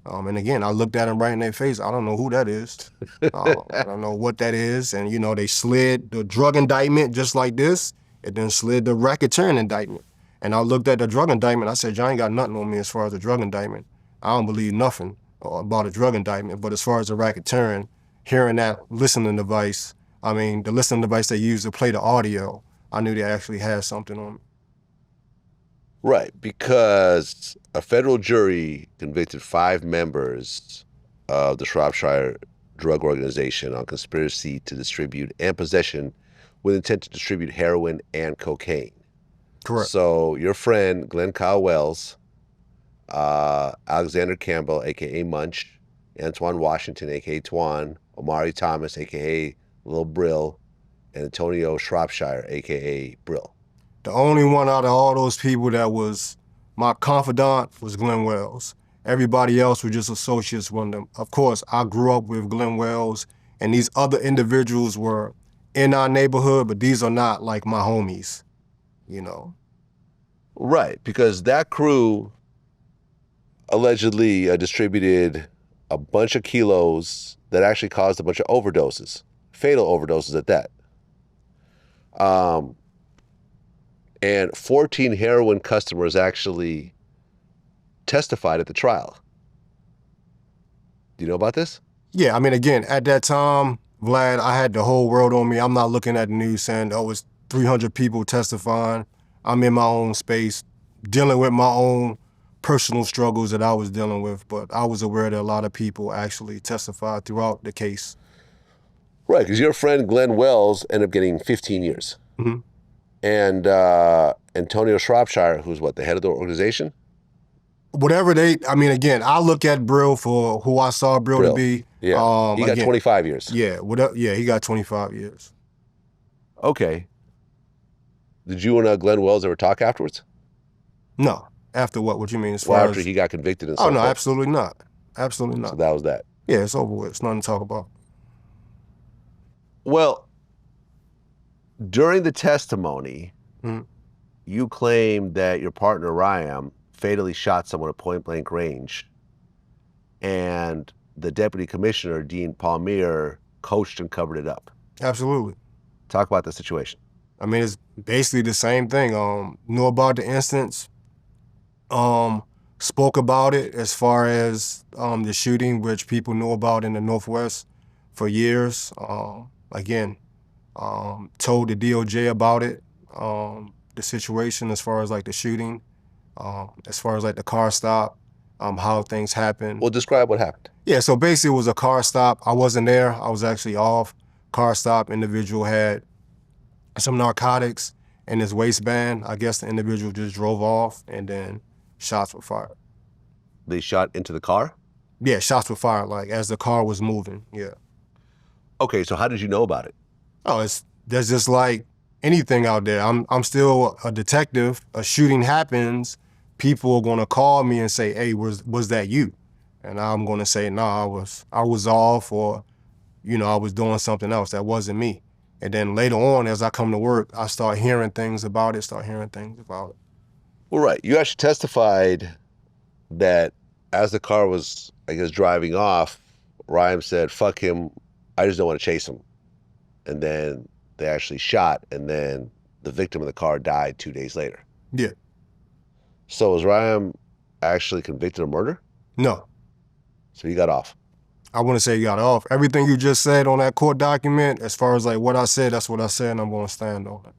S2: And again, I looked at him right in their face. I don't know who that is. I don't know what that is. And, they slid the drug indictment just like this, and then slid the racketeering indictment. And I looked at the drug indictment. I said, y'all ain't got nothing on me as far as the drug indictment. I don't believe nothing about a drug indictment. But as far as the racketeering, hearing that listening device, the listening device they use to play the audio, I knew they actually had something on me.
S1: Right, because a federal jury convicted 5 members of the Shropshire drug organization on conspiracy to distribute and possession with intent to distribute heroin and cocaine.
S2: Correct.
S1: So your friend, Glenn Kyle Wells, Alexander Campbell, a.k.a. Munch, Antoine Washington, a.k.a. Twan, Omari Thomas, a.k.a. Lil Brill, and Antonio Shropshire, a.k.a. Brill.
S2: The only one out of all those people that was my confidant was Glenn Wells. Everybody else was just associates with them. Of course, I grew up with Glenn Wells, and these other individuals were in our neighborhood, but these are not like my homies,
S1: Right, because that crew allegedly distributed a bunch of kilos that actually caused a bunch of overdoses, fatal overdoses at that. And 14 heroin customers actually testified at the trial. Do you know about this?
S2: Yeah, I mean, again, at that time, Vlad, I had the whole world on me. I'm not looking at the news saying, oh, it's 300 people testifying. I'm in my own space, dealing with my own personal struggles that I was dealing with, but I was aware that a lot of people actually testified throughout the case.
S1: Right, because your friend Glenn Wells ended up getting 15 years.
S2: Mm-hmm.
S1: And Antonio Shropshire, who's what, the head of the organization?
S2: Whatever I mean, again, I look at Brill for who I saw Brill to be.
S1: Yeah, he got 25 years.
S2: Yeah, he got 25 years.
S1: Okay. Did you and Glenn Wells ever talk afterwards?
S2: No. After what? What you mean?
S1: After he got convicted and so forth?
S2: Oh, no, absolutely not. Absolutely not.
S1: So that was that.
S2: Yeah, it's over with. It's nothing to talk about.
S1: Well, during the testimony, you claimed that your partner, Ryan, fatally shot someone at point-blank range, and the deputy commissioner, Dean Palmier, coached and covered it up.
S2: Absolutely.
S1: Talk about the situation.
S2: I mean, it's basically the same thing. Knew about the instance, spoke about it as far as the shooting, which people knew about in the Northwest for years. Again, told the DOJ about it, the situation as far as like the shooting, as far as like the car stop, how things happened.
S1: Well, describe what happened.
S2: Yeah, so basically it was a car stop. I wasn't there. I was actually off. Car stop, individual had some narcotics in his waistband. I guess the individual just drove off and then shots were fired.
S1: They shot into the car?
S2: Yeah, shots were fired, like as the car was moving, yeah.
S1: Okay, so how did you know about it?
S2: Oh, there's just like anything out there. I'm still a detective. A shooting happens, people are gonna call me and say, hey, was that you? And I'm gonna say, no, I was off, or, you know, I was doing something else. That wasn't me. And then later on, as I come to work, I start hearing things about it. Well,
S1: right. You actually testified that as the car was, I guess, driving off, Ryan said, fuck him, I just don't want to chase him. And then they actually shot, and then the victim of the car died 2 days later.
S2: Yeah.
S1: So was Ryan actually convicted of murder?
S2: No.
S1: So he got off?
S2: I wouldn't say he got off. Everything you just said on that court document, as far as like what I said, that's what I said, and I'm going to stand on it.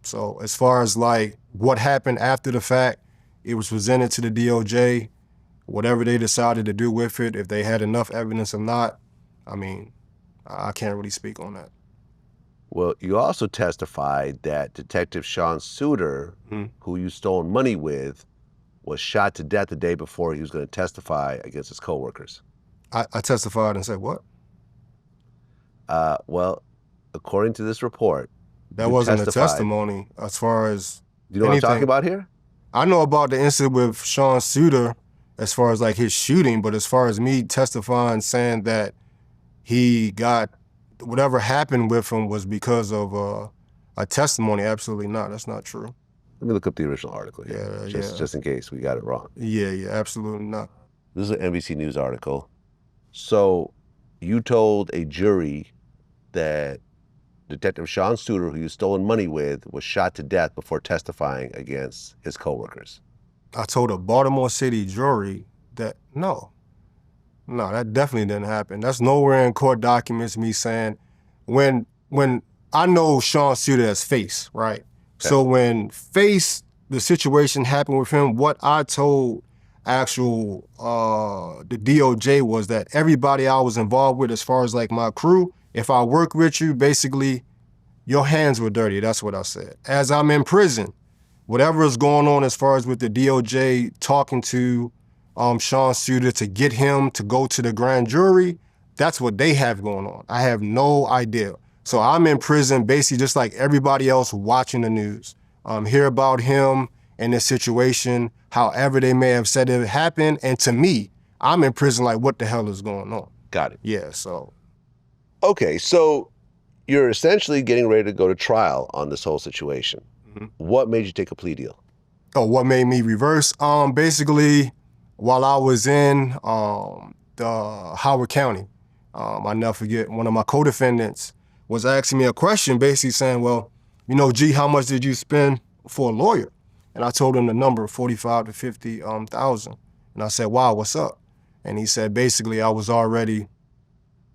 S2: So as far as like what happened after the fact, it was presented to the DOJ, whatever they decided to do with it, if they had enough evidence or not, I mean, I can't really speak on that.
S1: Well, you also testified that Detective Sean Suter, who you stole money with, was shot to death the day before he was going to testify against his coworkers.
S2: I testified and said what?
S1: Well, according to this report,
S2: that wasn't a testimony as far as
S1: you know
S2: anything.
S1: What I'm talking about here?
S2: I know about the incident with Sean Suter as far as like his shooting, but as far as me testifying saying that he got whatever happened with him was because of a testimony, absolutely not. That's not true.
S1: Let me look up the original article here, just in case we got it wrong.
S2: Yeah, absolutely not.
S1: This is an NBC News article. So you told a jury that Detective Sean Suter, who you stolen money with, was shot to death before testifying against his coworkers.
S2: I told a Baltimore City jury that no, that definitely didn't happen. That's nowhere in court documents me saying, when I know Sean Suter as Face, right? Okay. So when Face, the situation happened with him, what I told the DOJ was that everybody I was involved with as far as like my crew, if I work with you, basically your hands were dirty. That's what I said. As I'm in prison, whatever is going on as far as with the DOJ talking to Sean Suter to get him to go to the grand jury, that's what they have going on. I have no idea. So I'm in prison basically just like everybody else watching the news. Hear about him and this situation, however they may have said it happened. And to me, I'm in prison like, what the hell is going on?
S1: Got it.
S2: Yeah, so.
S1: Okay, so you're essentially getting ready to go to trial on this whole situation. What made you take a plea deal?
S2: Oh, what made me reverse? Basically, while I was in Howard County. I never forget, one of my co-defendants was asking me a question, basically saying, well, G, how much did you spend for a lawyer? And I told him the number, 45 to 50,000. And I said, wow, what's up? And he said, basically, I was already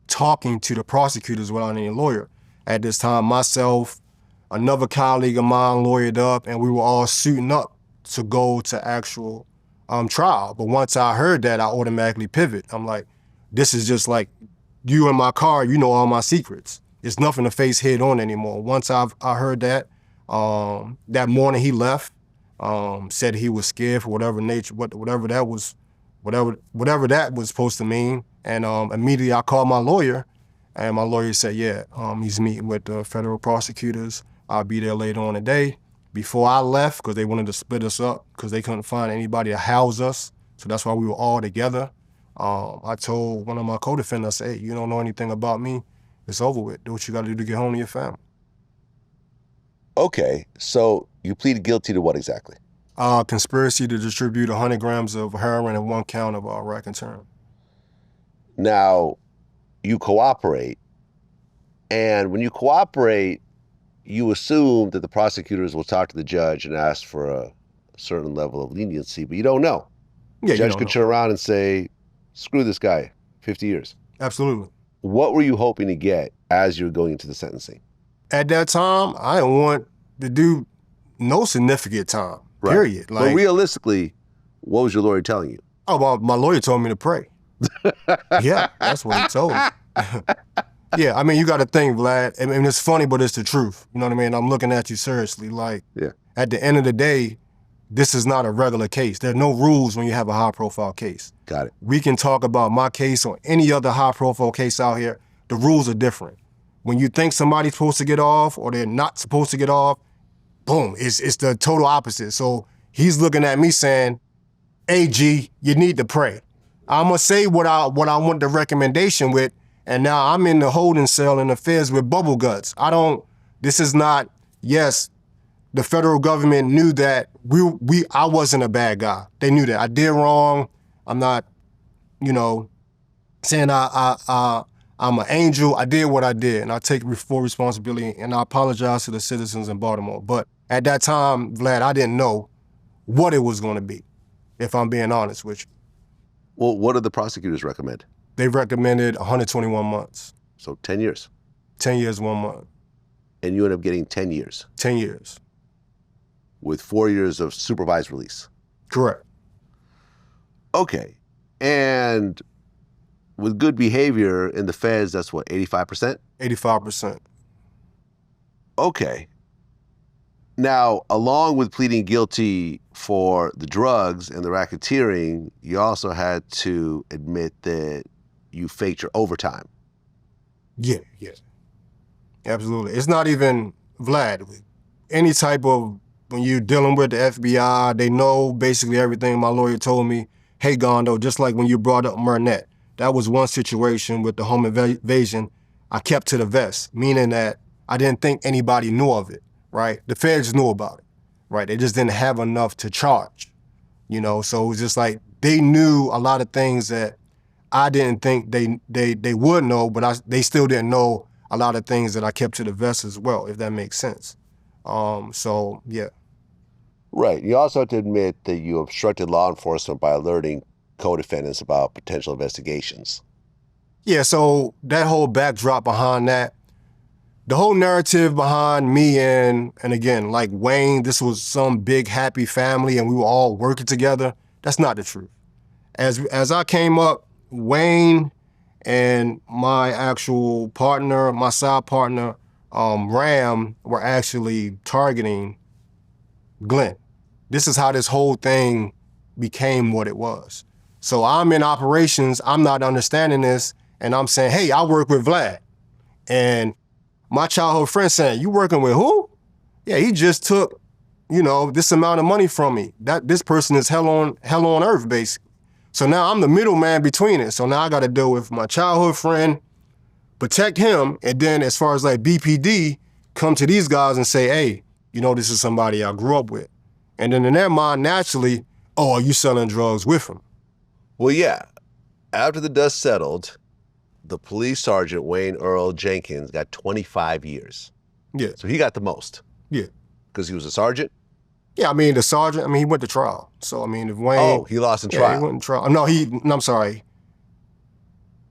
S2: talking to the prosecutors without any lawyer. At this time, myself, another colleague of mine lawyered up, and we were all suiting up to go to actual trial. But once I heard that, I automatically pivot. I'm like, this is just like you in my car, you know all my secrets. It's nothing to face head on anymore. Once I heard that, that morning he left, said he was scared for whatever nature, whatever that was supposed to mean. And immediately I called my lawyer, and my lawyer said, yeah, he's meeting with the federal prosecutors. I'll be there later on today. Before I left, because they wanted to split us up because they couldn't find anybody to house us. So that's why we were all together. I told one of my co-defendants, I said, hey, you don't know anything about me, it's over with. Do what you got to do to get home to your family.
S1: Okay, so you pleaded guilty to what exactly?
S2: Conspiracy to distribute 100 grams of heroin and 1 count of racketeering.
S1: Now, you cooperate, and when you cooperate, you assume that the prosecutors will talk to the judge and ask for a certain level of leniency, but you don't know.
S2: Yeah,
S1: the judge could turn around and say, screw this guy, 50 years.
S2: Absolutely.
S1: What were you hoping to get as you were going into the sentencing?
S2: At that time, I didn't want to do no significant time, period.
S1: But realistically, what was your lawyer telling you?
S2: Oh, well, my lawyer told me to pray. Yeah, that's what he told me. Yeah, I mean, you got to think, Vlad. I mean, it's funny, but it's the truth. You know what I mean? I'm looking at you seriously. Like, at the end of the day, this is not a regular case. There are no rules when you have a high-profile case.
S1: Got it.
S2: We can talk about my case or any other high-profile case out here. The rules are different. When you think somebody's supposed to get off or they're not supposed to get off, boom, it's the total opposite. So he's looking at me saying, hey, G, you need to pray. I'm going to say what I want the recommendation with, and now I'm in the holding cell in the feds with bubble guts. This is not, yes, the federal government knew that I wasn't a bad guy. They knew that. I did wrong. I'm not, saying I'm an angel. I did what I did, and I take full responsibility, and I apologize to the citizens in Baltimore. But at that time, Vlad, I didn't know what it was going to be, if I'm being honest with you.
S1: Well, what did the prosecutors recommend?
S2: They recommended 121 months.
S1: So 10 years.
S2: 10 years, 1 month.
S1: And you end up getting 10 years.
S2: 10 years.
S1: With 4 years of supervised release.
S2: Correct.
S1: Okay. And with good behavior in the feds, that's what, 85%?
S2: 85%.
S1: Okay. Now, along with pleading guilty for the drugs and the racketeering, you also had to admit that you faked your overtime.
S2: Yeah. Absolutely. It's not even, Vlad, any type of, when you're dealing with the FBI, they know basically everything. My lawyer told me, hey, Gondo, just like when you brought up Murnett, that was one situation with the home invasion. I kept to the vest, meaning that I didn't think anybody knew of it, right? The feds knew about it, right? They just didn't have enough to charge, So it was just like they knew a lot of things that I didn't think they would know, but they still didn't know a lot of things that I kept to the vest as well, if that makes sense. So, yeah.
S1: Right. You also have to admit that you obstructed law enforcement by alerting co-defendants about potential investigations.
S2: Yeah, so that whole backdrop behind that, the whole narrative behind me and again, like Wayne, this was some big happy family and we were all working together, that's not the truth. As I came up, Wayne and my actual partner, my side partner, Ram, were actually targeting Glenn. This is how this whole thing became what it was. So I'm in operations, I'm not understanding this, and I'm saying, hey, I work with Vlad. And my childhood friend saying, you working with who? Yeah, he just took, this amount of money from me. This person is hell on earth, basically. So now I'm the middleman between it. So now I got to deal with my childhood friend, protect him, and then as far as like BPD, come to these guys and say, hey, this is somebody I grew up with. And then in their mind, naturally, oh, are you selling drugs with him?
S1: Well, yeah. After the dust settled, the police sergeant, Wayne Earl Jenkins, got 25 years.
S2: Yeah.
S1: So he got the most.
S2: Yeah.
S1: Because he was a sergeant?
S2: Yeah, I mean, the sergeant, I mean, he went to trial. So, I mean, if Wayne...
S1: Oh, he lost in
S2: yeah,
S1: trial.
S2: he went in trial. No, I'm sorry.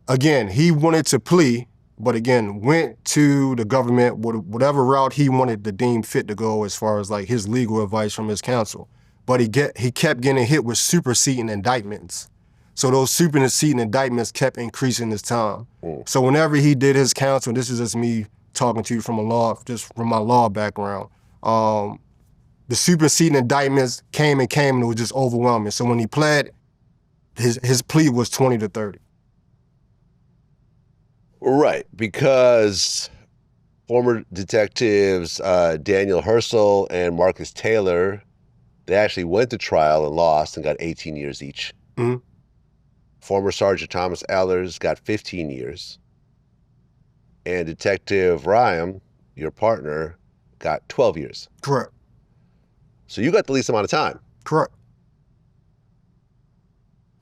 S2: Again, he wanted to plea, but again, went to the government, whatever route he wanted to deem fit to go as far as like his legal advice from his counsel. But he kept getting hit with superseding indictments. So those superseding indictments kept increasing his time. So whenever he did his counsel, and this is just me talking to you from my law background, the superseding indictments came and it was just overwhelming. So when he pled, his plea was 20 to 30.
S1: Right, because former detectives Daniel Herschel and Marcus Taylor, they actually went to trial and lost and got 18 years each.
S2: Mm-hmm.
S1: Former Sergeant Thomas Ehlers got 15 years. And Detective Ryan, your partner, got 12 years.
S2: Correct.
S1: So you got the least amount of time.
S2: Correct.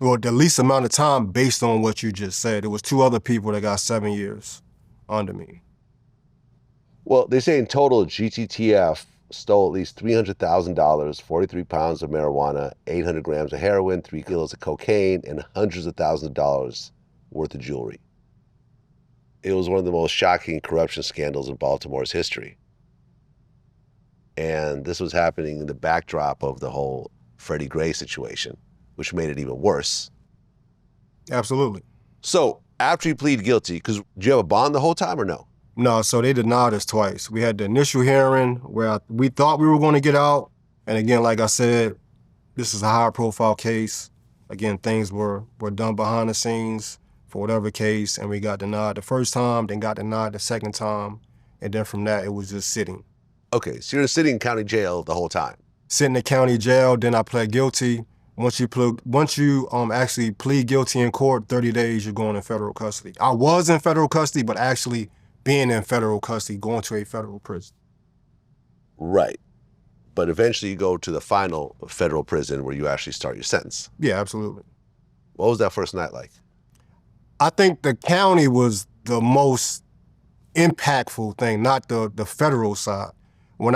S2: Well, the least amount of time based on what you just said. There was 2 other people that got 7 years under me.
S1: Well, they say in total, GTTF stole at least $300,000, 43 pounds of marijuana, 800 grams of heroin, 3 kilos of cocaine, and hundreds of thousands of dollars worth of jewelry. It was one of the most shocking corruption scandals in Baltimore's history. And this was happening in the backdrop of the whole Freddie Gray situation, which made it even worse.
S2: Absolutely.
S1: So after you plead guilty, because did you have a bond the whole time or no?
S2: No, so they denied us twice. We had the initial hearing where we thought we were going to get out. And again, like I said, this is a higher profile case. Again, things were done behind the scenes for whatever case, and we got denied the first time, then got denied the second time. And then from that, it was just sitting.
S1: Okay, so you're sitting in county jail the whole time.
S2: Sitting in county jail, then I pled guilty. Once you actually plead guilty in court, 30 days, you're going in federal custody. I was in federal custody, but actually being in federal custody, going to a federal prison.
S1: Right. But eventually you go to the final federal prison where you actually start your sentence.
S2: Yeah, absolutely.
S1: What was that first night like?
S2: I think the county was the most impactful thing, not the federal side. When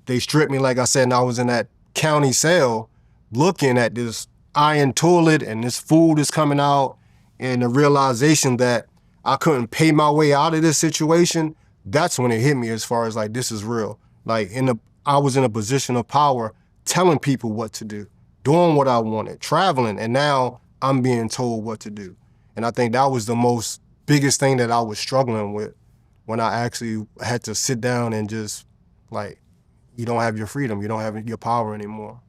S2: they stripped me, like I said, and I was in that county cell looking at this iron toilet and this food is coming out, and the realization that I couldn't pay my way out of this situation, that's when it hit me as far as like, this is real. Like I was in a position of power telling people what to do, doing what I wanted, traveling, and now I'm being told what to do. And I think that was the biggest thing that I was struggling with when I actually had to sit down and just like, you don't have your freedom, you don't have your power anymore.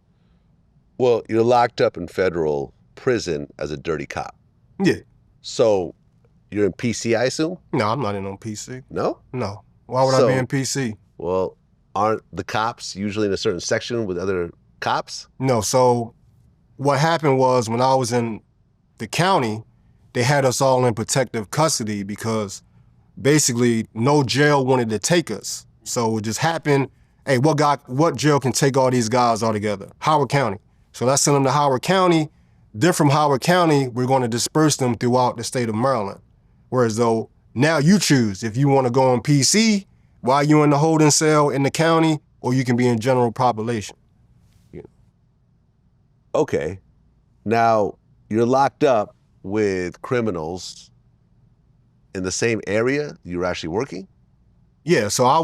S1: Well, you're locked up in federal prison as a dirty cop.
S2: Yeah.
S1: So you're in PC, I assume?
S2: No, I'm not in on PC.
S1: No?
S2: No. Why would I be in PC?
S1: Well, aren't the cops usually in a certain section with other cops?
S2: No, so what happened was when I was in the county, they had us all in protective custody because basically no jail wanted to take us. So it just happened, hey, what jail can take all these guys all together? Howard County. So let's send them to Howard County. Then from Howard County, we're going to disperse them throughout the state of Maryland. Whereas though, now you choose if you want to go on PC while you're in the holding cell in the county, or you can be in general population. Yeah.
S1: Okay. Now, you're locked up with criminals in the same area you were actually working?
S2: Yeah, so I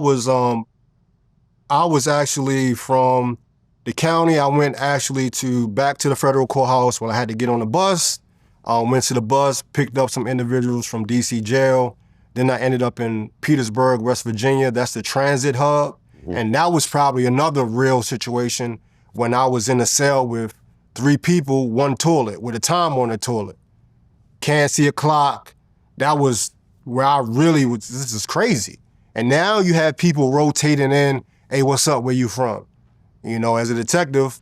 S2: was actually from the county. I went actually back to the federal courthouse when I had to get on the bus. Went to the bus, picked up some individuals from DC jail. Then I ended up in Petersburg, West Virginia. That's the transit hub. Mm-hmm. And that was probably another real situation when I was in a cell with 3 people, 1 toilet, with a time on the toilet. Can't see a clock. That was where I really was, this is crazy. And now you have people rotating in, hey, what's up, where you from? You know, as a detective,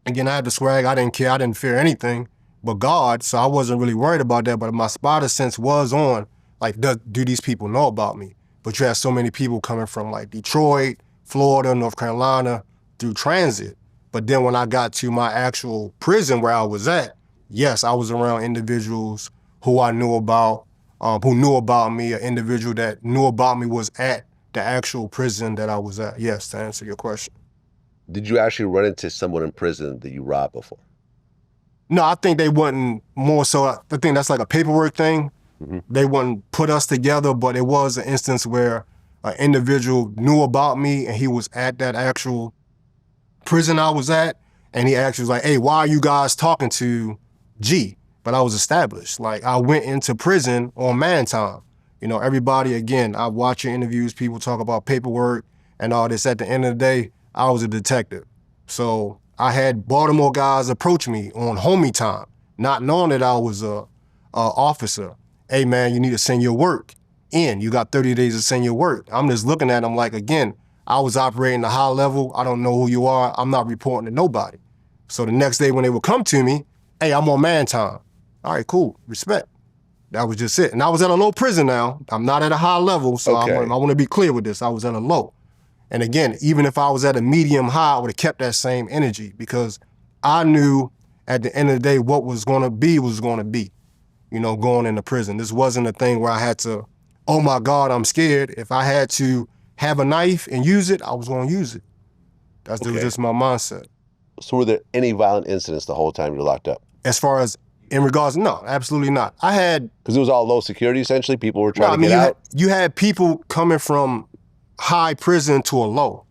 S2: again, I had the swag, I didn't care, I didn't fear anything but God, so I wasn't really worried about that, but my spotter sense was on, like, do these people know about me? But you have so many people coming from like Detroit, Florida, North Carolina, through transit. But then when I got to my actual prison where I was at, yes, I was around individuals who I knew about, who knew about me. An individual that knew about me was at the actual prison that I was at. Yes, to answer your question.
S1: Did you actually run into someone in prison that you robbed before?
S2: No, I think they wouldn't, more so, I think that's like a paperwork thing. They wouldn't put us together, but it was an instance where an individual knew about me and he was at that actual prison I was at, and he actually was like, hey, why are you guys talking to G? But I was established. Like, I went into prison on man time. You know, everybody, again, I watch your interviews, people talk about paperwork and all this. At the end of the day, I was a detective. So I had Baltimore guys approach me on homie time, not knowing that I was a officer. Hey man, you need to send your work in. You got 30 days to send your work. I'm just looking at them like, again, I was operating a high level. I don't know who you are. I'm not reporting to nobody. So the next day when they would come to me, hey, I'm on man time. All right, cool, respect. That was just it. And I was at a low prison now. I'm not at a high level, so
S1: Okay.
S2: I want to be clear with this. I was at a low. And again, even if I was at a medium high, I would have kept that same energy because I knew at the end of the day what was going to be was going to be, you know, going into prison. This wasn't a thing where I had to, oh my God, I'm scared. If I had to have a knife and use it, I was going to use it. That was just my mindset.
S1: So were there any violent incidents the whole time you were locked up?
S2: As far as in regards, no, absolutely not. I had...
S1: Because it was all low security, essentially? People were trying to get out?
S2: You had people coming from high prison to a low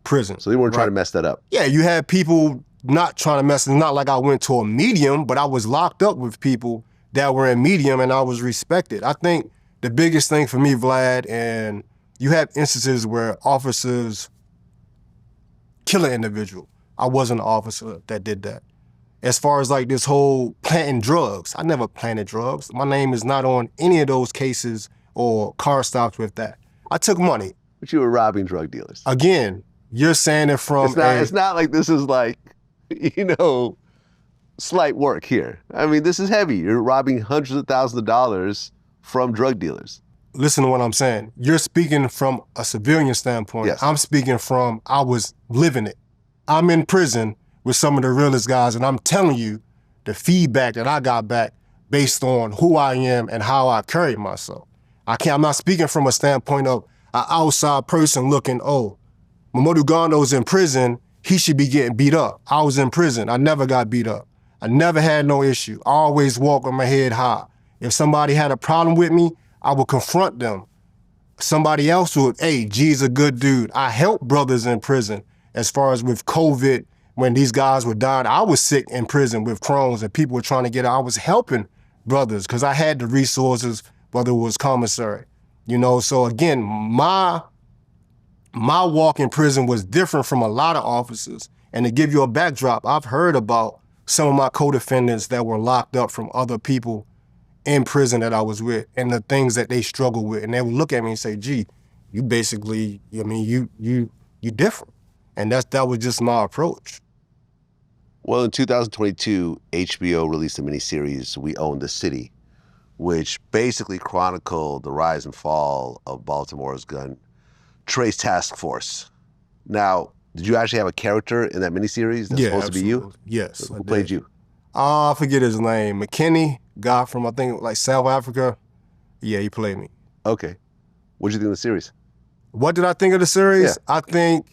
S2: prison.
S1: So they weren't trying to mess that up?
S2: Yeah, you had people not trying to mess. It's not like I went to a medium, but I was locked up with people that were in medium and I was respected. I think the biggest thing for me, Vlad, and you have instances where officers kill an individual. I wasn't an officer that did that. As far as like this whole planting drugs, I never planted drugs. My name is not on any of those cases or car stops with that. I took money.
S1: But you were robbing drug dealers.
S2: Again, you're saying it from
S1: it's not like this is like, you know, slight work here. I mean, this is heavy. You're robbing hundreds of thousands of dollars from drug dealers.
S2: Listen to what I'm saying. You're speaking from a civilian standpoint.
S1: Yes.
S2: I'm speaking from, I was living it. I'm in prison with some of the realest guys, and I'm telling you the feedback that I got back based on who I am and how I carry myself. I'm not speaking from a standpoint of an outside person looking, oh, Momodu Gondo's in prison, he should be getting beat up. I was in prison, I never got beat up. I never had no issue. I always walked with my head high. If somebody had a problem with me, I would confront them. Somebody else would, hey, G's a good dude. I helped brothers in prison. As far as with COVID, when these guys were dying, I was sick in prison with Crohn's and people were trying to get out. I was helping brothers because I had the resources, whether it was commissary. You know, so again, my walk in prison was different from a lot of officers. And to give you a backdrop, I've heard about some of my co-defendants that were locked up from other people in prison that I was with and the things that they struggle with. And they would look at me and say, gee, you basically, I mean, you different. And that was just my approach.
S1: Well, in 2022, HBO released a miniseries, We Own the City, which basically chronicled the rise and fall of Baltimore's gun trace task force. Now, did you actually have a character in that miniseries that's supposed to be you?
S2: Yes.
S1: Who played you?
S2: I forget his name. McKinney, guy from, I think, like South Africa. Yeah, he played me.
S1: Okay. What did you think of the series?
S2: What did I think of the series?
S1: Yeah.
S2: I think,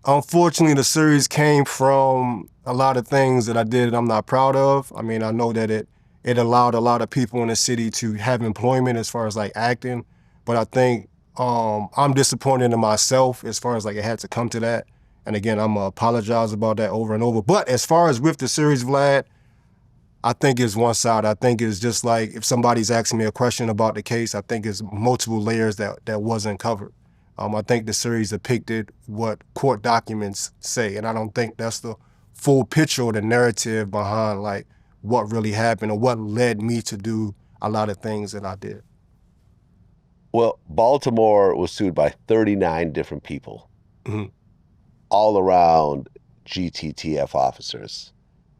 S2: unfortunately, the series came from a lot of things that I did that I'm not proud of. I mean, I know that it allowed a lot of people in the city to have employment as far as like acting, but I think I'm disappointed in myself as far as like it had to come to that. And again, I'm gonna apologize about that over and over. But as far as with the series, Vlad, I think it's one side. I think it's just like if somebody's asking me a question about the case, I think it's multiple layers that wasn't covered. I think the series depicted what court documents say, and I don't think that's the full picture or the narrative behind like what really happened or what led me to do a lot of things that I did.
S1: Well, Baltimore was sued by 39 different people, all around GTTF officers,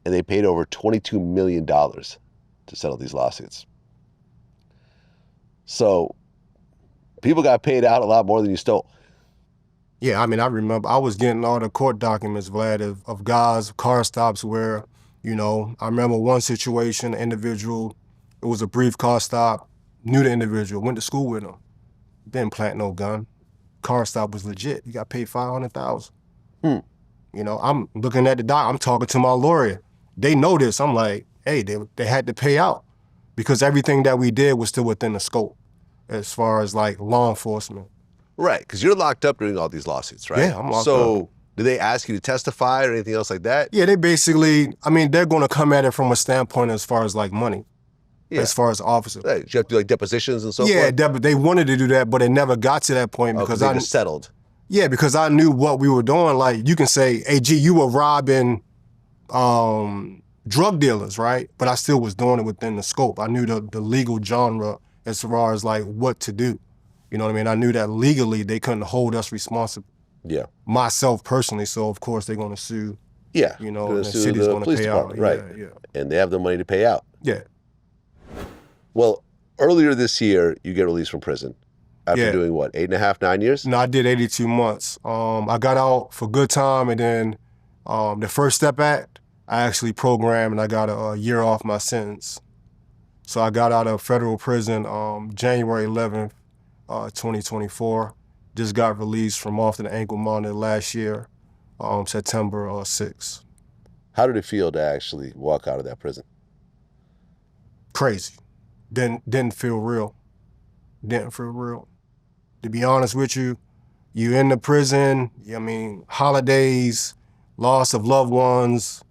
S1: and they paid over $22 million to settle these lawsuits. So people got paid out a lot more than you stole.
S2: Yeah, I mean, I remember I was getting all the court documents, Vlad, of guys, car stops where, You know, I remember one situation, an individual, it was a brief car stop, knew the individual, went to school with him, didn't plant no gun. Car stop was legit. You got paid $500,000. You know, I'm looking at the doc, I'm talking to my lawyer. They know this. I'm like, hey, they had to pay out because everything that we did was still within the scope as far as like law enforcement.
S1: Right, because you're locked up during all these lawsuits, right?
S2: Yeah, I'm locked
S1: So do they ask you to testify or anything else like that?
S2: Yeah, they basically, I mean, they're going to come at it from a standpoint as far as like money, as far as officers.
S1: Right. You have to do like depositions and so
S2: Yeah,
S1: forth?
S2: they wanted to do that, but it never got to that point because
S1: they just settled.
S2: Yeah, because I knew what we were doing. Like, you can say, hey, G, you were robbing drug dealers, right? But I still was doing it within the scope. I knew the legal genre as far as like what to do. You know what I mean? I knew that legally they couldn't hold us responsible.
S1: Yeah.
S2: Myself personally, so of course they're going to sue.
S1: Yeah.
S2: You know, the city's going to pay out.
S1: Right.
S2: Yeah.
S1: And they have the money to pay out.
S2: Yeah.
S1: Well, earlier this year, you get released from prison after doing what, 8.5, 9 years?
S2: No, I did 82 months. I got out for good time, and then the First Step Act, I actually programmed and I got a year off my sentence. So I got out of federal prison January 11th, 2024. Just got released from off the ankle monitor last year, September 6th.
S1: How did it feel to actually walk out of that prison?
S2: Crazy. Didn't feel real. Didn't feel real. To be honest with you, you in the prison, I mean, holidays, loss of loved ones,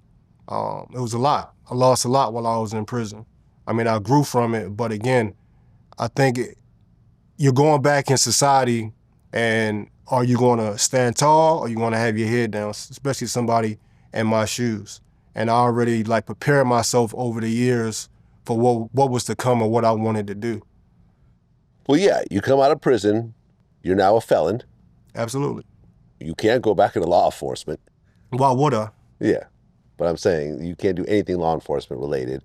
S2: it was a lot. I lost a lot while I was in prison. I mean, I grew from it, but again, I think you're going back in society, and are you going to stand tall or are you going to have your head down, especially somebody in my shoes? And I already like prepared myself over the years for what was to come and what I wanted to do.
S1: Well, yeah, you come out of prison, you're now a felon.
S2: Absolutely.
S1: You can't go back into law enforcement.
S2: Why would I?
S1: Yeah, but I'm saying you can't do anything law enforcement related.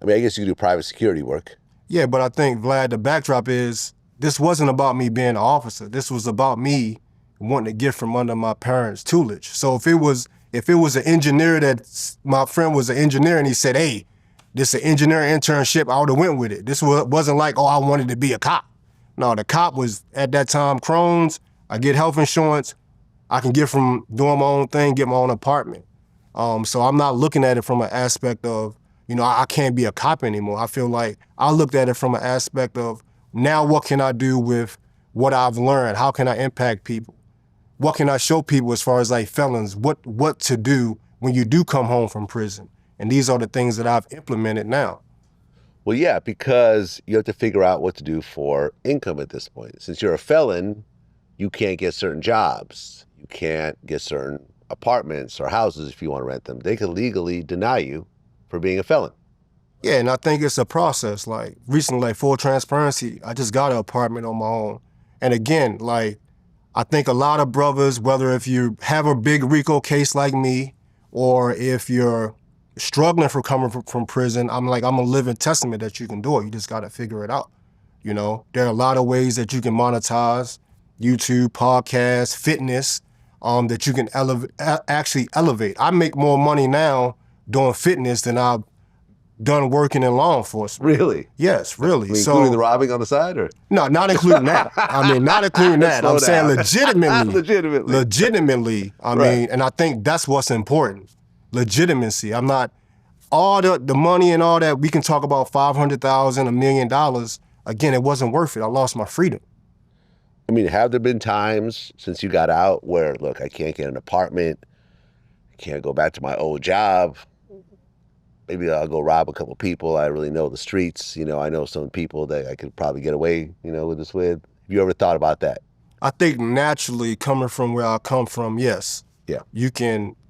S1: I mean, I guess you can do private security work.
S2: Yeah, but I think, Vlad, the backdrop is this wasn't about me being an officer. This was about me wanting to get from under my parents' tutelage. So if it was an engineer that my friend was an engineer and he said, hey, this is an engineering internship, I would have went with it. This wasn't like, oh, I wanted to be a cop. No, the cop was, at that time, Crohn's. I get health insurance. I can get from doing my own thing, get my own apartment. So I'm not looking at it from an aspect of, you know, I can't be a cop anymore. I feel like I looked at it from an aspect of, now what can I do with what I've learned? How can I impact people? What can I show people as far as like felons, what to do when you do come home from prison? And these are the things that I've implemented now.
S1: Well, yeah, because you have to figure out what to do for income at this point. Since you're a felon, you can't get certain jobs. You can't get certain apartments or houses if you want to rent them. They can legally deny you for being a felon.
S2: Yeah, and I think it's a process. Like recently, like full transparency, I just got an apartment on my own. And again, like I think a lot of brothers, whether if you have a big RICO case like me, or if you're struggling for coming from prison, I'm a living testament that you can do it. You just got to figure it out. You know, there are a lot of ways that you can monetize: YouTube, podcasts, fitness, that you can actually elevate. I make more money now doing fitness than I've done working in law enforcement.
S1: Really?
S2: Yes, really.
S1: I mean, including the robbing on the side, or?
S2: No, not including that. I mean, not including that. I'm saying legitimately.
S1: Legitimately.
S2: I mean, and I think that's what's important. Legitimacy. I'm not, all the money and all that, we can talk about $500,000, $1 million. Again, it wasn't worth it. I lost my freedom.
S1: I mean, have there been times since you got out where, look, I can't get an apartment, I can't go back to my old job, maybe I'll go rob a couple people, I really know the streets, you know, I know some people that I could probably get away, you know, with this with. Have you ever thought about that?
S2: I think naturally, coming from where I come from, yes.
S1: Yeah.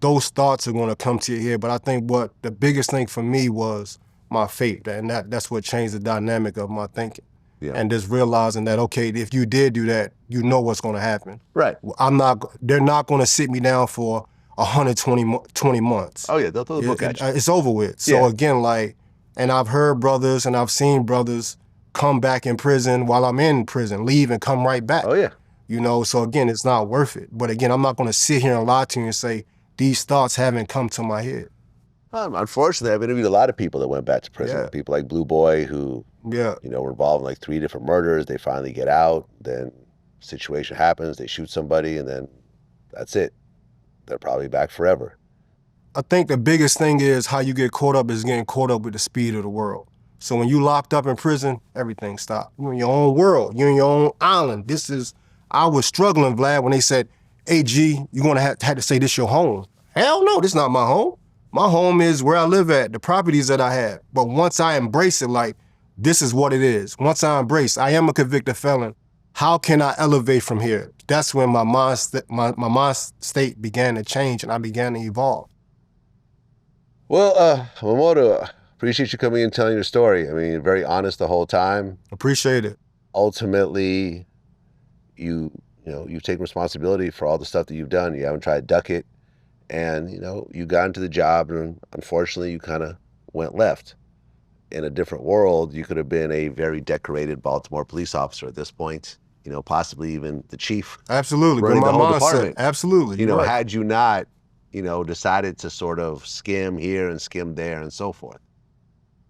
S2: Those thoughts are going to come to your head, but I think what the biggest thing for me was my faith, and that's what changed the dynamic of my thinking. Yeah. And just realizing that, okay, if you did do that, you know what's going to happen.
S1: Right.
S2: They're not going to sit me down for 120 months.
S1: Oh yeah, they'll throw the book at you.
S2: It's over with. So again, and I've heard brothers and I've seen brothers come back in prison while I'm in prison, leave and come right back.
S1: Oh yeah.
S2: You know, so again, it's not worth it. But again, I'm not going to sit here and lie to you and say these thoughts haven't come to my head.
S1: Unfortunately, I've interviewed a lot of people that went back to prison.
S2: Yeah.
S1: People like Blue Boy who,
S2: Yeah.
S1: were involved in like 3 different murders. They finally get out. Then situation happens. They shoot somebody, and then that's it. They're probably back forever.
S2: I think the biggest thing is how you get caught up is getting caught up with the speed of the world. So when you locked up in prison, everything stopped. You're in your own world. You're in your own island. I was struggling, Vlad, when they said, hey, G, you're gonna have to say this your home. Hell no, this is not my home. My home is where I live at, the properties that I have. But once I embrace it, like, this is what it is. Once I embrace, I am a convicted felon. How can I elevate from here? That's when my mind state began to change and I began to evolve.
S1: Well, Momodu, appreciate you coming and telling your story. I mean, you're very honest the whole time.
S2: Appreciate it.
S1: Ultimately, you've taken responsibility for all the stuff that you've done. You haven't tried to duck it. And, you got into the job, and unfortunately, you kind of went left. In a different world, you could have been a very decorated Baltimore police officer at this point, possibly even the chief.
S2: Absolutely.
S1: Running the whole
S2: mindset.
S1: department.
S2: Absolutely.
S1: Right. Had you not, decided to sort of skim here and skim there and so forth.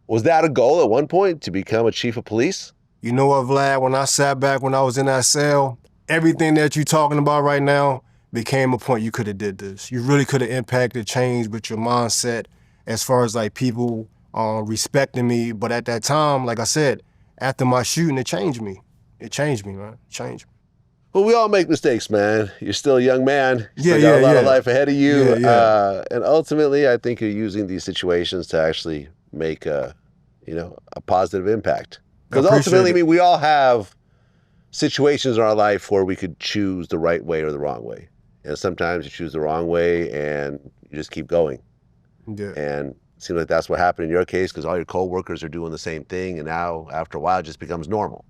S1: Was that a goal at one point, to become a chief of police?
S2: You know what, Vlad, when I sat back when I was in that cell, everything that you're talking about right now became a point you could have did this. You really could have impacted change with your mindset as far as like people respecting me. But at that time, like I said, after my shooting, it changed me. It changed me, man. It changed me.
S1: Well, we all make mistakes, man. You're still a young man. You still
S2: got
S1: a lot of life ahead of you.
S2: Yeah.
S1: And ultimately, I think you're using these situations to actually make a positive impact. Because ultimately, I mean, we all have situations in our life where we could choose the right way or the wrong way. And sometimes you choose the wrong way and you just keep going.
S2: Yeah.
S1: And it seems like that's what happened in your case, because all your coworkers are doing the same thing. And now, after a while, it just becomes normal.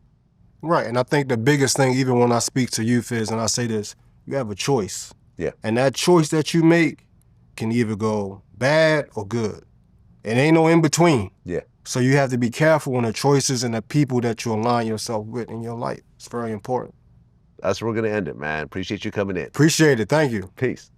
S2: Right. And I think the biggest thing, even when I speak to youth, is, and I say this, you have a choice.
S1: Yeah.
S2: And that choice that you make can either go bad or good. It ain't no in between.
S1: Yeah.
S2: So you have to be careful on the choices and the people that you align yourself with in your life. It's very important.
S1: That's where we're going to end it, man. Appreciate you coming in.
S2: Appreciate it. Thank you.
S1: Peace.